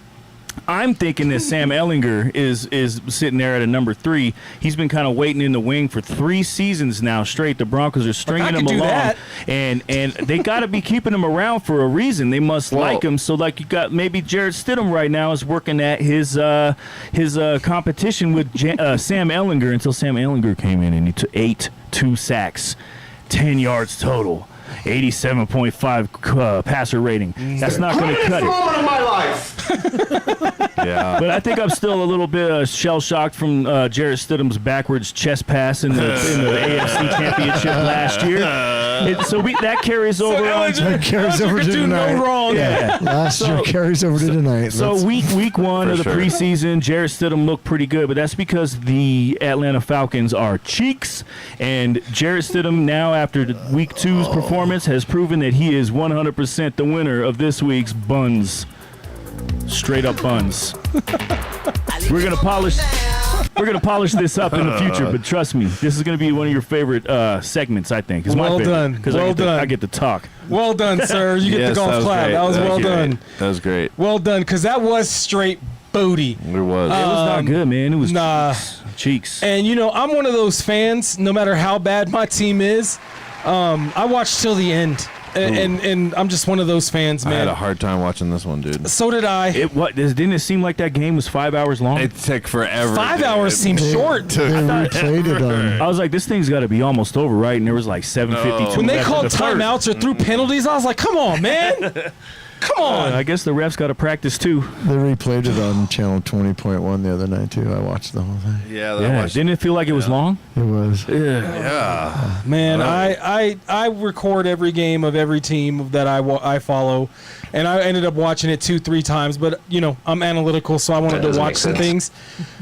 I'm thinking that Sam Ehlinger is sitting there at a number 3. He's been kind of waiting in the wing for 3 seasons now straight. The Broncos are stringing him could do along, that. and they got to be keeping him around for a reason. They must like him. So like you got maybe Jarrett Stidham right now is working at his competition with Sam Ehlinger until Sam Ehlinger came in and he took 2 sacks, 10 yards total. 87.5 passer rating. That's not going to cut it. Moment of my life. Yeah. But I think I'm still a little bit shell-shocked from Jarrett Stidham's backwards chest pass in the AFC Championship last year. That carries over on to That carries over to do tonight. no wrong. yeah. Last year carries over to tonight. So Let's- week 1 of the sure. preseason, Jarrett Stidham looked pretty good, but that's because the Atlanta Falcons are cheeks, and Jarrett Stidham now after week 2's performance has proven that he is 100% the winner of this week's Bunz. Straight up Bunz. We're gonna polish this up in the future, but trust me, this is gonna be one of your favorite segments. I think. It's Well my favorite, done. 'cause Well done. I get to talk. Well done, sir. You get Yes, the golf that was clap. great. That was well great. done. That was great. Well done, because that was straight booty. It was. It was not good, man. It was nah. cheeks. And I'm one of those fans. No matter how bad my team is, I watch till the end, and I'm just one of those fans, I had man. a hard time watching this one, dude. So did I. Didn't it seem like that game was 5 hours long? It took forever. 5 dude. hours seems short. They replayed it on. I was like, this thing's got to be almost over, right? And there was like 7:52. When they left in called the third. timeouts or threw penalties, I was like, come on, man. Come on. I guess the refs got to practice too. They replayed it on channel 20.1 the other night too. I watched the whole thing. Yeah, that Yeah, was. didn't it feel like it was long? It was. Yeah. Man, I record every game of every team that I follow, and I ended up watching it 2-3 times. But I'm analytical, so I wanted to watch some things.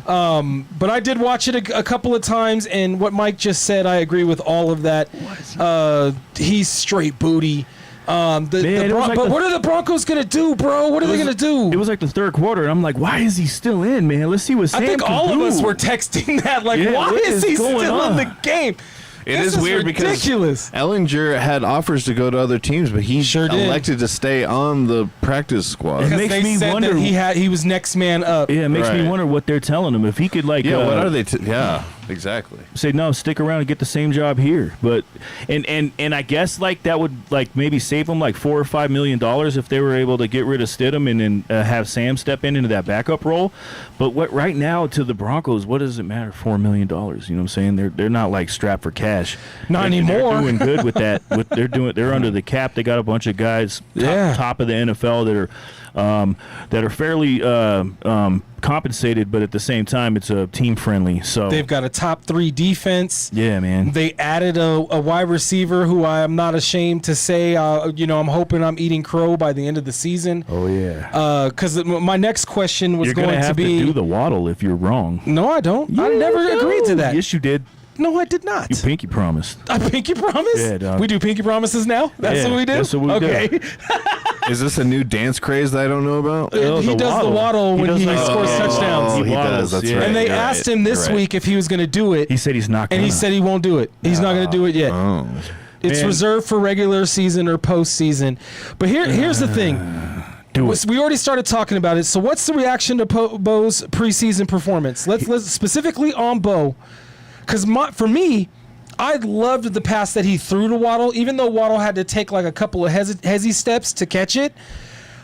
But I did watch it a couple of times, and what Mike just said, I agree with all of that. He's straight booty. But what are the Broncos gonna do, bro? What are they gonna do? It was like the third quarter, and I'm like, why is he still in, man? Let's see what Sam I think can all do. of us were texting that, like, Yeah, why what is he going still on? in the game? It This is weird ridiculous. because Ehlinger had offers to go to other teams, but he Sure did. elected to stay on the practice squad. It Because makes they me said wonder- that he was next man up. Yeah, it makes me Right. wonder what they're telling him. If he could, like, Yeah, what are they? Yeah, exactly. say no, stick around and get the same job here. But and I guess like that would like maybe save them like $4 or $5 million if they were able to get rid of Stidham and then have Sam step into that backup role. But what right now to the Broncos, what does it matter? $4 million. You know what I'm saying? They're not like strapped for cash. Not They're anymore. doing good with that. They're under the cap. They got a bunch of guys top of the NFL that are fairly compensated, but at the same time, it's a team friendly. So They've got a top 3 defense. yeah, man. They added a wide receiver who I am not ashamed to say, I'm hoping I'm eating crow by the end of the season. Oh yeah. Because my next question was You're gonna going to have be. to do the waddle if you're wrong. No, I don't. I never agreed to that. Yes, you did. No, I did not. You pinky promised. I pinky promise? Yeah, dog. We do pinky promises now? That's Yeah, what we do? that's what we okay. do. Is this a new dance craze that I don't know about? Oh, He the does the waddle when does he like- scores touchdowns. Oh, he waddles, does. That's yeah. right. And they You're asked right. him this You're right. week if he was going to do it, He said he's not and gonna. he said he won't do it. He's not going to do it yet. Oh. It's Man. reserved for regular season or postseason. But here's the thing. do it. We already started talking about it. So what's the reaction to Bo's preseason performance? Let's specifically on Bo. Because for me, I loved the pass that he threw to Waddle, even though Waddle had to take like a couple of hezzy steps to catch it.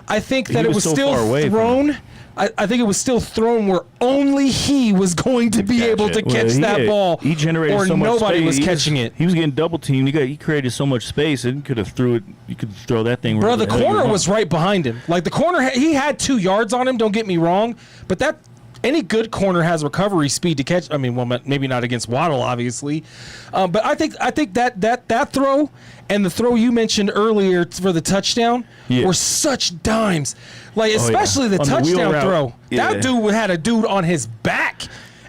I think that He it was was so still far away from thrown. I think it was still thrown where only he was going to be able to catch that ball. He generated or so much nobody space. was catching it. He was getting double teamed. He created so much space and could have threw it. You could throw that thing. Bro, the wherever hell you corner want. was right behind him. Like the corner, he had 2 yards on him. Don't get me wrong, but that any good corner has recovery speed to catch. I mean, well, maybe not against Waddle, obviously, but I think that throw and the throw you mentioned earlier for the touchdown were such dimes. Like especially the On the wheel touchdown route. throw. Yeah. That dude had a dude on his back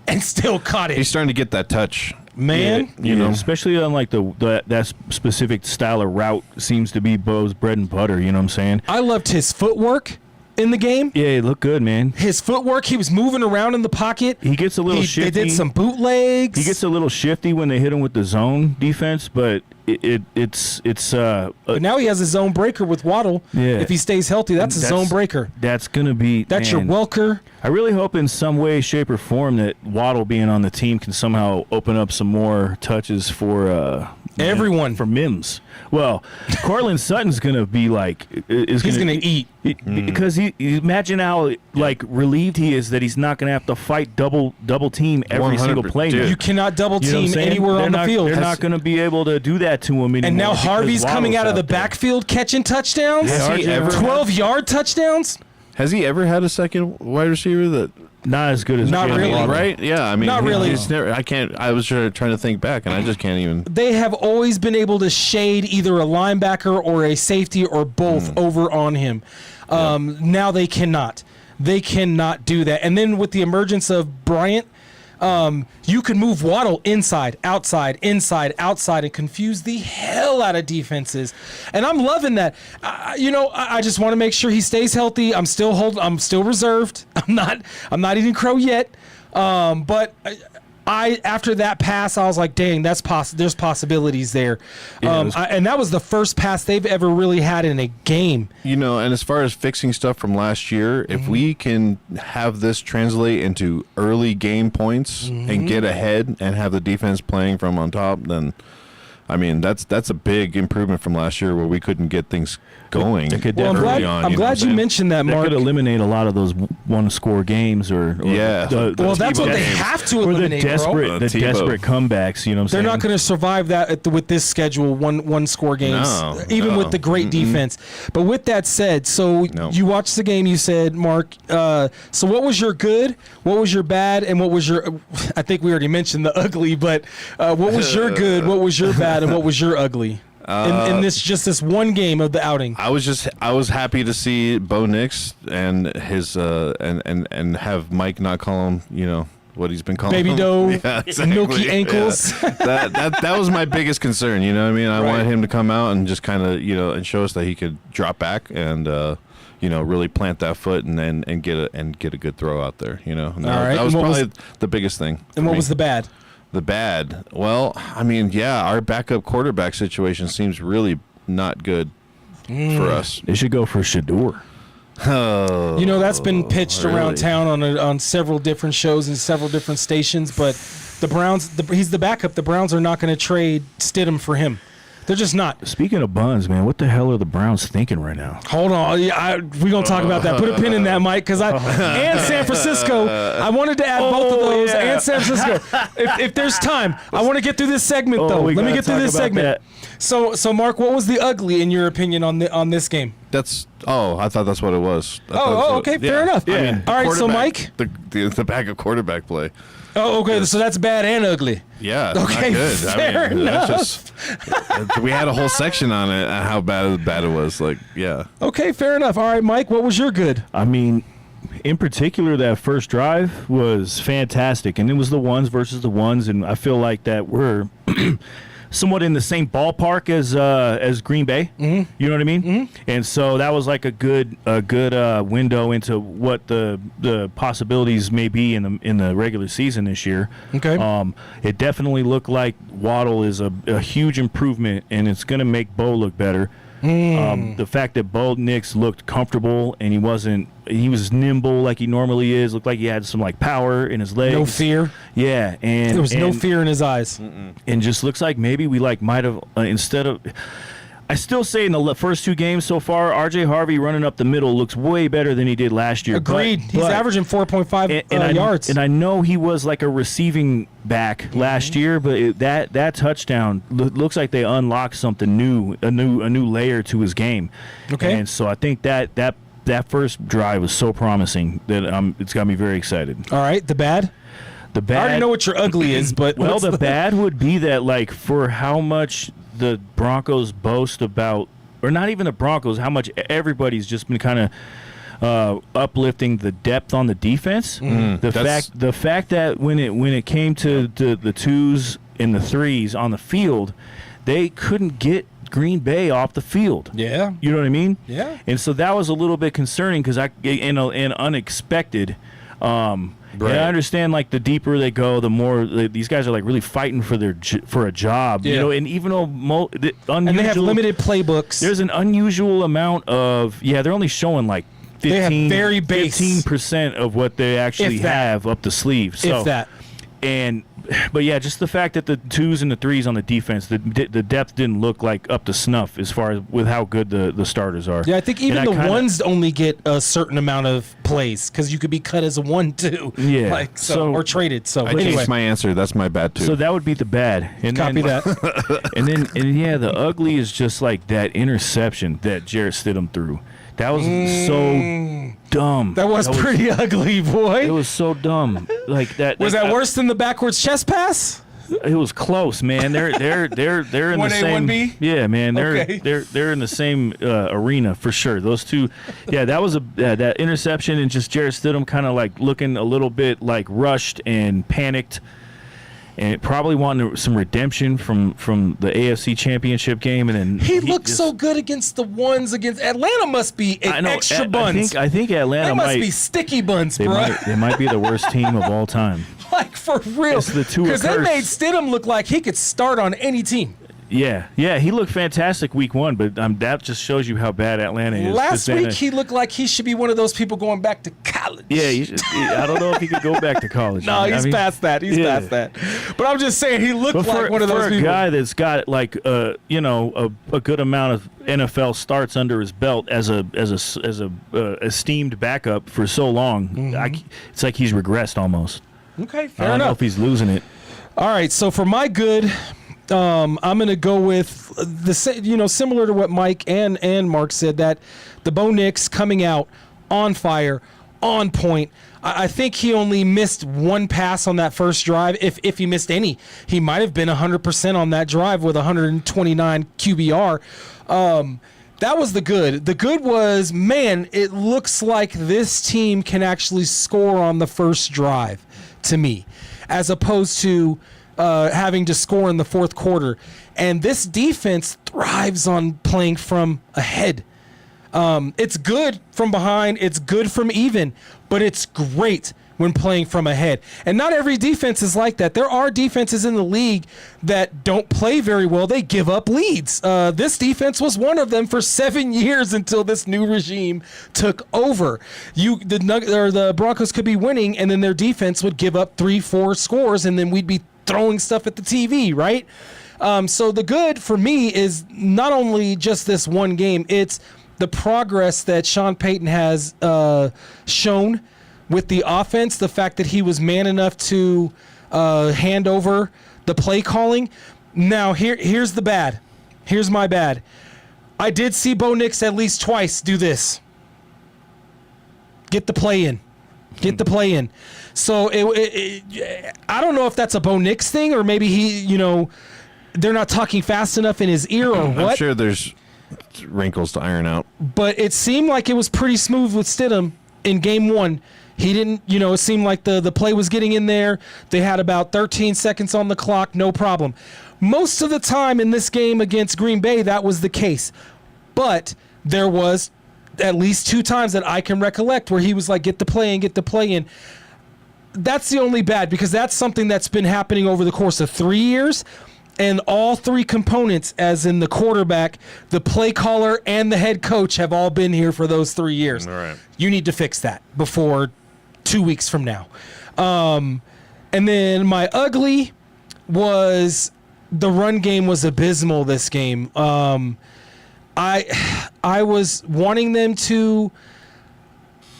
and still caught it. He's starting to get that touch. Man, you know, especially on like that specific style of route seems to be Bo's bread and butter. You know what I'm saying? I loved his footwork in the game. Yeah, he looked good, man. His footwork, he was moving around in the pocket. He gets a little shifty. They did some bootlegs. He gets a little shifty when they hit him with the zone defense, but it's but now he has a zone breaker with Waddle. Yeah. If he stays healthy, that's a zone breaker. That's gonna be That's man, your Welker. I really hope in some way, shape, or form that Waddle being on the team can somehow open up some more touches for Everyone. for Mims. Well, Cortland Sutton's gonna be like He's gonna eat. Because he imagine how like relieved he is that he's not gonna have to fight double team every single 100%, play. dude. You cannot double You know what I'm team saying? anywhere on the field. They're not going to be able to do that to him anymore. And now because Harvey's coming Waddle's out of the there. backfield catching touchdowns. Has he ever 12-yard touchdowns? Has he ever had a second wide receiver that? Not as good as Not Jalen really. Waddle. Right? Yeah, I mean, Not really. He's never, I can't. I was trying to think back, and I just can't even. They have always been able to shade either a linebacker or a safety or both over on him. Now they cannot. They cannot do that. And then with the emergence of Bryant, you can move Waddle inside, outside, and confuse the hell out of defenses. And I'm loving that. I just want to make sure he stays healthy. I'm still reserved. I'm not eating crow yet. But after that pass, I was like, dang, there's possibilities there. And that was the first pass they've ever really had in a game. And as far as fixing stuff from last year, if we can have this translate into early game points and get ahead and have the defense playing from on top, then I mean that's a big improvement from last year where we couldn't get things going. I'm glad you mentioned that, Mark. That could eliminate a lot of those one-score games, or Yeah. That's what they have to eliminate, the desperate, bro. the desperate comebacks. You know what I'm saying? They're not going to survive that with this schedule, one score games, even with the great defense. But with that said, you watched the game. You said, Mark. So what was your good? What was your bad? And what was your? I think we already mentioned the ugly, but what was your good? What was your bad? And what was your ugly? In this one game of the outing. I was happy to see Bo Nix and his and have Mike not call him what he's been calling Baby him. doe, Yeah, exactly. milky ankles. Yeah. That was my biggest concern. You know what I mean? I wanted him to come out and just kind of and show us that he could drop back and really plant that foot and get a good throw out there. And that was probably the biggest thing. And what was the bad? The bad. Well, I mean, our backup quarterback situation seems really not good for us. They should go for Shador. Oh, That's been pitched really? around town on several different shows and several different stations. But the Browns, he's the backup. The Browns are not going to trade Stidham for him. They're just not. Speaking of Bunz, man, what the hell are the Browns thinking right now? Hold on. We're going to talk about that. Put a pin in that, Mike, because and San Francisco. I wanted to add both of those and San Francisco. If there's time, I want to get through this segment, though. Let me get through this segment. So, Mark, what was the ugly, in your opinion, on this game? I thought that's what it was. Okay, fair enough. Yeah. I mean, all right, so Mike? The backup quarterback play. Oh, okay, so that's bad and ugly. Yeah, Okay, not good. fair enough. We had a whole section on it, how bad it was. Okay, fair enough. All right, Mike, what was your good? I mean, in particular, that first drive was fantastic, and it was the ones versus the ones, and I feel like that we're somewhat in the same ballpark as Green Bay. Mm-hmm. You know what I mean? Mm-hmm. And so that was like a good window into what the possibilities may be in the regular season this year. Okay. It definitely looked like Waddle is a huge improvement, and it's going to make Bo look better. The fact that Bo Nix looked comfortable and he was nimble like he normally is, looked like he had some power in his legs. No fear. Yeah, and there was no fear in his eyes. And just looks like maybe we might have instead of I still say in the first 2 games so far, R.J. Harvey running up the middle looks way better than he did last year. Agreed. He's averaging 4.5 yards. And I know he was like a receiving back last year, but that touchdown looks like they unlocked something new, a new layer to his game. Okay. And so I think that first drive was so promising that it's got me very excited. All right, the bad? The bad. I already know what your ugly is, but well, the bad would be that, like, for how much the Broncos boast about, or not even the Broncos, how much everybody's just been kind of uplifting the depth on the defense. The fact that when it came to the 2s and the 3s on the field, they couldn't get Green Bay off the field. Yeah. You know what I mean? Yeah. And so that was a little bit concerning because and unexpected. Right. And I understand, like, the deeper they go, the more these guys are, like, really fighting for a job. Yeah. You know, and even though and they have limited playbooks. there's an unusual amount of they're only showing like 15, They have very base. 15% of what they actually If that. have up the sleeve. So if that. But yeah, just the fact that the 2s and the 3s on the defense, the depth didn't look like up to snuff as far as with how good the starters are. Yeah, I think even And the kinda- ones only get a certain amount of plays because you could be cut as a 1 too. Yeah. Like, So- or traded. So I anyway, changed my answer. That's my bad too. So that would be the bad. And copy then, that. And the ugly is just like that interception that Jarrett Stidham threw. That was so dumb. That was pretty ugly, boy. It was so dumb. Like that. Was that worse than the backwards chest pass? It was close, man. They're in the 1A, same. 1B? Yeah, man. Okay. They're in the same arena for sure. Those two. Yeah, that was that interception and just Jarrett Stidham kind of like looking a little bit like rushed and panicked. And probably wanting some redemption from the AFC Championship game, and then He looked so good against the ones against Atlanta. Must be extra buns. I think Atlanta They must might be sticky buns, they bro. might be the worst team of all time. Like for real. It's the two Because they curse. made Stidham look like he could start on any team. Yeah, he looked fantastic week 1, but that just shows you how bad Atlanta is. Last week he looked like he should be one of those people going back to college. Yeah, I don't know if he could go back to college. No, he's past that. He's past that. But I'm just saying he looked like one of those for a people. guy that's got like a good amount of NFL starts under his belt as a esteemed backup for so long. It's like he's regressed almost. Okay, I fair don't know enough. if he's losing it. All right, so for my good, I'm going to go with similar to what Mike and Mark said, that the Bo Nix coming out on fire, on point. I think he only missed one pass on that first drive. If he missed any, he might have been 100% on that drive with 129 QBR. That was the good. The good was, man, it looks like this team can actually score on the first drive to me, as opposed to having to score in the fourth quarter. And this defense thrives on playing from ahead. It's good from behind. It's good from even, but it's great when playing from ahead. And not every defense is like that. There are defenses in the league that don't play very well. They give up leads. This defense was one of them for 7 years until this new regime took over. The Broncos could be winning, and then their defense would give up 3-4 scores, and then we'd be throwing stuff at the TV, right? So the good for me is not only just this one game, it's the progress that Sean Payton has shown with the offense, the fact that he was man enough to hand over the play calling. Now, here's the bad. Here's my bad. I did see Bo Nix at least twice do this. Get the play in. Get the play in. So I don't know if that's a Bo Nix thing, or maybe they're not talking fast enough in his ear, or what. I'm sure there's wrinkles to iron out. But it seemed like it was pretty smooth with Stidham in game one. He didn't, it seemed like the play was getting in there. They had about 13 seconds on the clock, no problem. Most of the time in this game against Green Bay, that was the case. But there was at least 2 times that I can recollect where he was like, get the play in. That's the only bad, because that's something that's been happening over the course of 3 years. And all 3 components, as in the quarterback, the play caller, and the head coach, have all been here for those 3 years. All right. You need to fix that before 2 weeks from now. And then my ugly was the run game was abysmal this game. I was wanting them to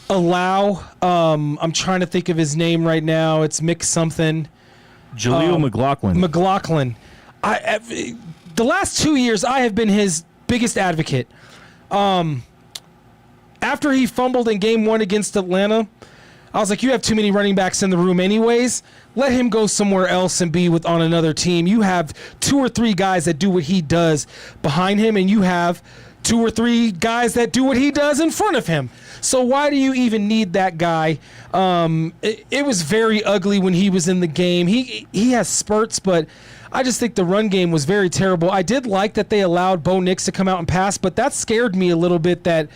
allow. I'm trying to think of his name right now. It's Mick something. Jaleel McLaughlin. McLaughlin. The last 2 years, I have been his biggest advocate. After he fumbled in Game 1 against Atlanta, I was like, you have too many running backs in the room anyways. Let him go somewhere else and be on another team. You have 2 or 3 guys that do what he does behind him, and you have 2 or 3 guys that do what he does in front of him. So why do you even need that guy? It was very ugly when he was in the game. He has spurts, but I just think the run game was very terrible. I did like that they allowed Bo Nix to come out and pass, but that scared me a little bit that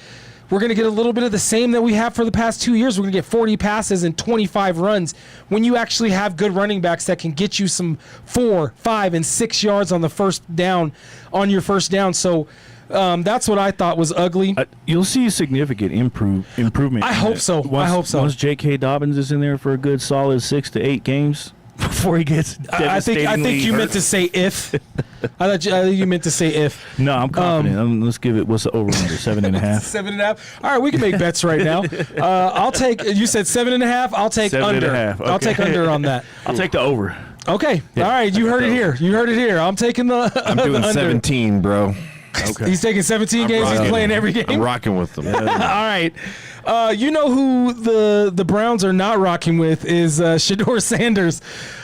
we're going to get a little bit of the same that we have for the past 2 years. We're going to get 40 passes and 25 runs when you actually have good running backs that can get you some 4, 5, and 6 yards on the first down, on your first down. So that's what I thought was ugly. You'll see a significant improvement. I hope so. I hope so. Once J.K. Dobbins is in there for a good solid 6 to 8 games before he gets devastatingly I think you hurt. meant to say if. I think you meant to say if. No, I'm confident. Let's give it. What's the over under? 7.5. 7.5. All right, we can make bets right now. I'll take. You said 7.5. I'll take 7.5. under. Okay. I'll take under on that. I'll take the over. Okay. Yeah. All right. You heard it here. You heard it here. I'm taking the. I'm doing 17, bro. Okay. He's taking 17 games. He's playing every game. I'm rocking with them. All right. You know who the Browns are not rocking with is Shedeur Sanders.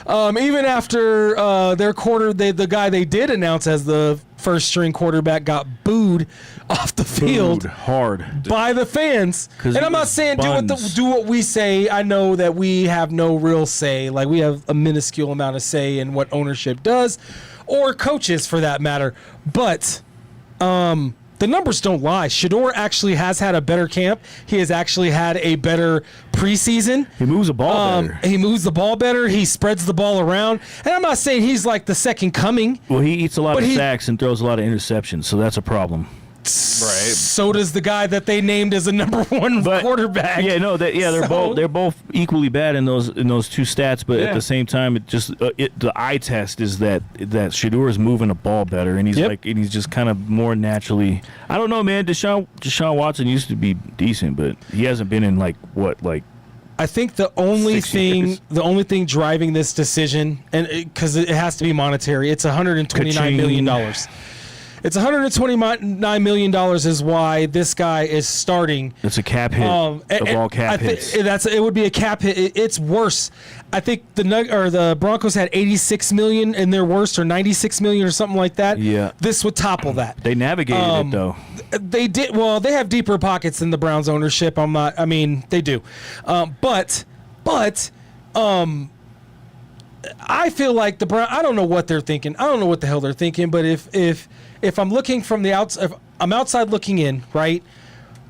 Even after their the guy they did announce as the first string quarterback got booed off the field hard by the fans. And I'm not saying do what we say. I know that we have no real say. Like, we have a minuscule amount of say in what ownership does, or coaches for that matter. But the numbers don't lie. Shedeur actually has had a better camp. He has actually had a better preseason. He moves the ball better. He moves the ball better. He spreads the ball around. And I'm not saying he's like the second coming. Well, he eats a lot of sacks and throws a lot of interceptions, so that's a problem. Right. So does the guy that they named as a number 1 quarterback. Yeah, no, they're both equally bad in those 2 stats, but at the same time, it just the eye test is that Shedeur is moving the ball better, and he's just kind of more naturally. I don't know, man. Deshaun Watson used to be decent, but he hasn't been in I think the only thing driving this decision, and because it has to be monetary, it's $129 million. It's $129 million is why this guy is starting. It's a cap hit of all cap hits. It would be a cap hit. It's worse. I think the Broncos had $86 million in their worst, or $96 million or something like that. Yeah. This would topple that. They navigated it though. They did. Well, they have deeper pockets than the Browns ownership. They do. But I feel like the Browns, I don't know what they're thinking. I don't know what the hell they're thinking, but if I'm looking from the outside, if I'm outside looking in, right?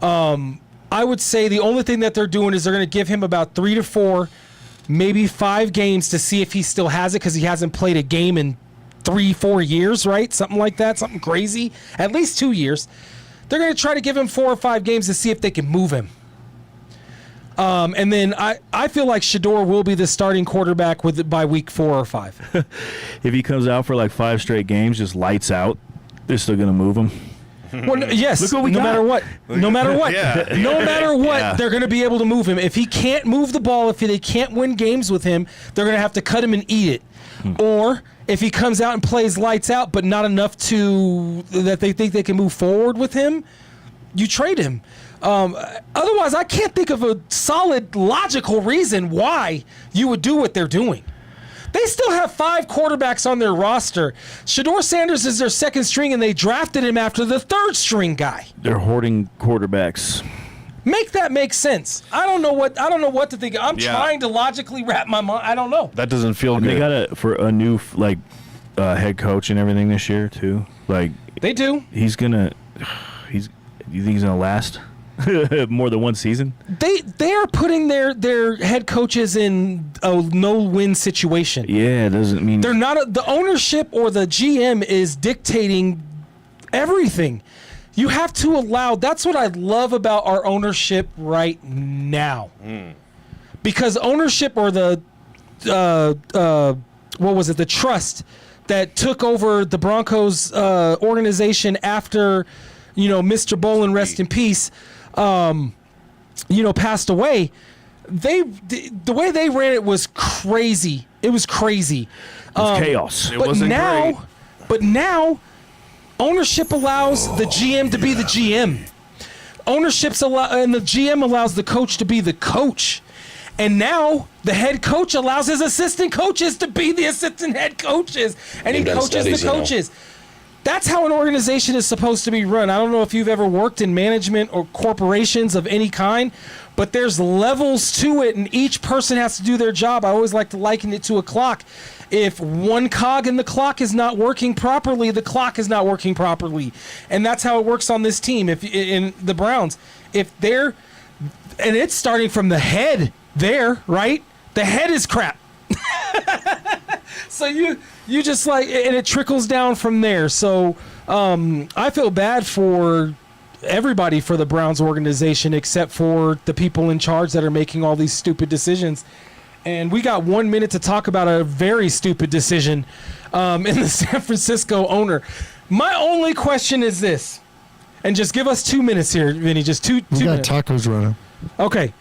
I would say the only thing that they're doing is they're going to give him about 3 to 4, maybe 5 games to see if he still has it, because he hasn't played a game in 3-4 years, right? Something like that, something crazy. At least 2 years. They're going to try to give him 4 or 5 games to see if they can move him. And then I feel like Shedeur will be the starting quarterback by week 4 or 5. If he comes out for like 5 straight games, just lights out, they're still going to move him. Well, yes. Look what we got. No matter what, Yeah. they're going to be able to move him. If he can't move the ball, if they can't win games with him, they're going to have to cut him and eat it. Or if he comes out and plays lights out, but not enough that they think they can move forward with him, you trade him. Otherwise, I can't think of a solid, logical reason why you would do what they're doing. They still have 5 quarterbacks on their roster. Shedeur Sanders is their second string, and they drafted him after the 3rd string guy. They're hoarding quarterbacks. Make that make sense. I don't know what to think. I'm trying to logically wrap my mind. I don't know. That doesn't feel And good. they got for a new head coach and everything this year too. Like, They do. you think he's gonna last more than one season? They are putting their head coaches in a no-win situation. Yeah, it doesn't mean They're not the ownership or the GM is dictating everything. You have to allow. That's what I love about our ownership right now, because ownership or the the trust that took over the Broncos organization after Mr. Bolin, rest in peace, passed away. The way they ran it was crazy. It was crazy. It was chaos. It wasn't great. But now, ownership allows the GM to be the GM. And the GM allows the coach to be the coach. And now the head coach allows his assistant coaches to be the assistant head coaches. And he coaches the coaches. That's how an organization is supposed to be run. I don't know if you've ever worked in management or corporations of any kind, but there's levels to it, and each person has to do their job. I always like to liken it to a clock. If one cog in the clock is not working properly, the clock is not working properly. And that's how it works on this team. If in the Browns, and it's starting from the head there, right? The head is crap. So you just and it trickles down from there. So I feel bad for everybody for the Browns organization except for the people in charge that are making all these stupid decisions. And we got 1 minute to talk about a very stupid decision in the San Francisco owner. My only question is this, and just give us 2 minutes here, Vinny. Just two we minutes. got tacos running. Okay.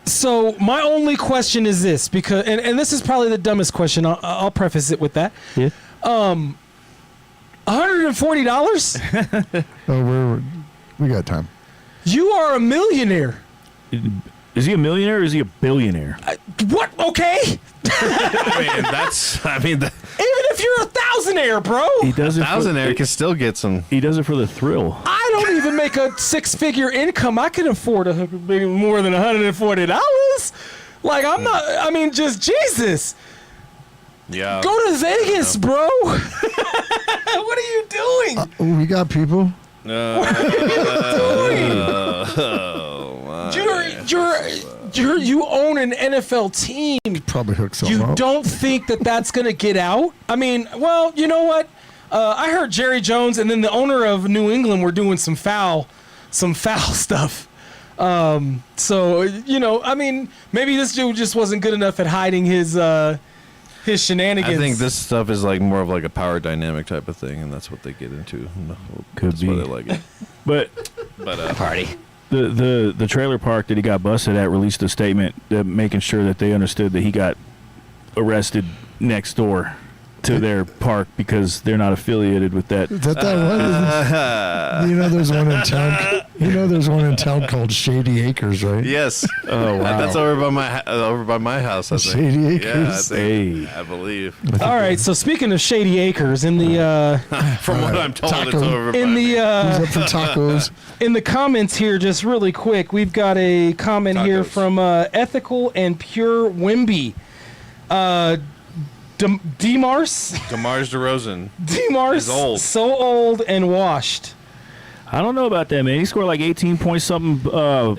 So my only question is this, because and this is probably the dumbest question. I'll preface it with that. Yeah. $140? Oh, we got time. You are a millionaire. Is he a millionaire or is he a billionaire? What? Okay. Even Even if you're a thousandaire, bro. He does it. thousandaire can still get some. He does it for the thrill. I don't even make a six-figure income. I can afford more than $140. Like, I'm not. I mean, just Jesus. Yeah. Go to Vegas, bro. What are you doing? We got people. You own an NFL team. Probably hook something You up. don't think that that's going to get out? I mean, well, you know what? I heard Jerry Jones and then the owner of New England were doing some foul stuff. So, I mean, maybe this dude just wasn't good enough at hiding his shenanigans. I think this stuff is more of a power dynamic type of thing, and that's what they get into. Could that's be. why they like it. But Party. the trailer park that he got busted at released a statement making sure that they understood that he got arrested next door to their park because they're not affiliated with that. Is that one? There's one in town. There's one in town called Shady Acres, right? Yes. Oh wow. That's over by my house. I think. Shady Acres. Yeah, I believe. All right. So speaking of Shady Acres, in the From what I'm told, Taco. it's over by in me. the Who's up for tacos? in the comments here, just really quick, we've got a comment here Tacos. from Ethical and Pure Wimby. DeMar DeRozen. Demars, He's old. so old and washed. I don't know about that, man. He scored like 18 point something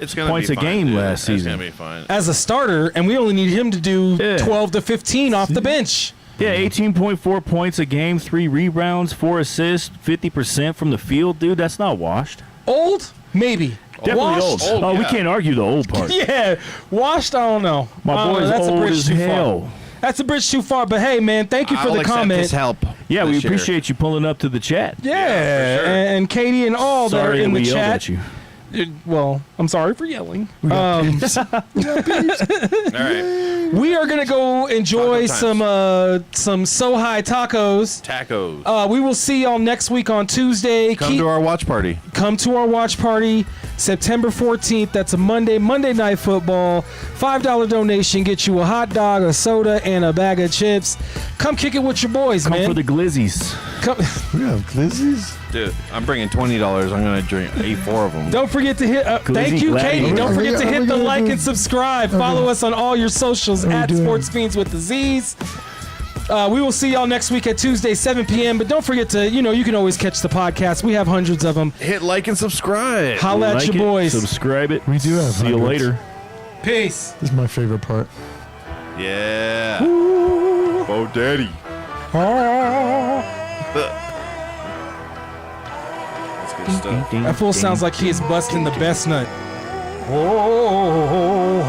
It's gonna points be a fine, game dude. last It's season. gonna be fine. As a starter, and we only need him to do Yeah. 12 to 15 off the bench. Yeah, 18.4 points a game, 3 rebounds, 4 assists, 50% from the field, dude. That's not washed. Old? Maybe. Definitely Washed? old. Oh, we yeah. can't argue the old part. Yeah. Washed, I don't know. My boy's that's a old bridge as too hell. far. That's a bridge too far, but hey, man, thank you for I'll the accept comment. his help. Yeah, we this year. appreciate you pulling up to the chat. Yeah, for sure. and Katie and all that are Sorry in that the we yelled chat. at you. Well, I'm sorry for yelling. All right. We are gonna go enjoy Taco some So High tacos. Tacos. We will see y'all next week on Tuesday. Come to our watch party. Come to our watch party, September 14th. That's a Monday Night Football. $5 donation gets you a hot dog, a soda, and a bag of chips. Come kick it with your boys, Come man. for the glizzies. Come. We have glizzies. Dude, I'm bringing $20. I'm going to eat 4 of them. Don't forget to hit. Thank you, Gladiator. Katie. Don't forget to Are we hit the gonna like do- and subscribe. Follow us on all your socials Are we at doing- Sports Fiends with the Z's. We will see y'all next week at Tuesday, 7 p.m. But don't forget to, you can always catch the podcast. We have hundreds of them. Hit like and subscribe. Holla at Like your it, boys. Subscribe it. We do have See you hundreds. later. Peace. This is my favorite part. Yeah. Oh, daddy. That's good stuff. That fool sounds like he is busting the best nut. Oh,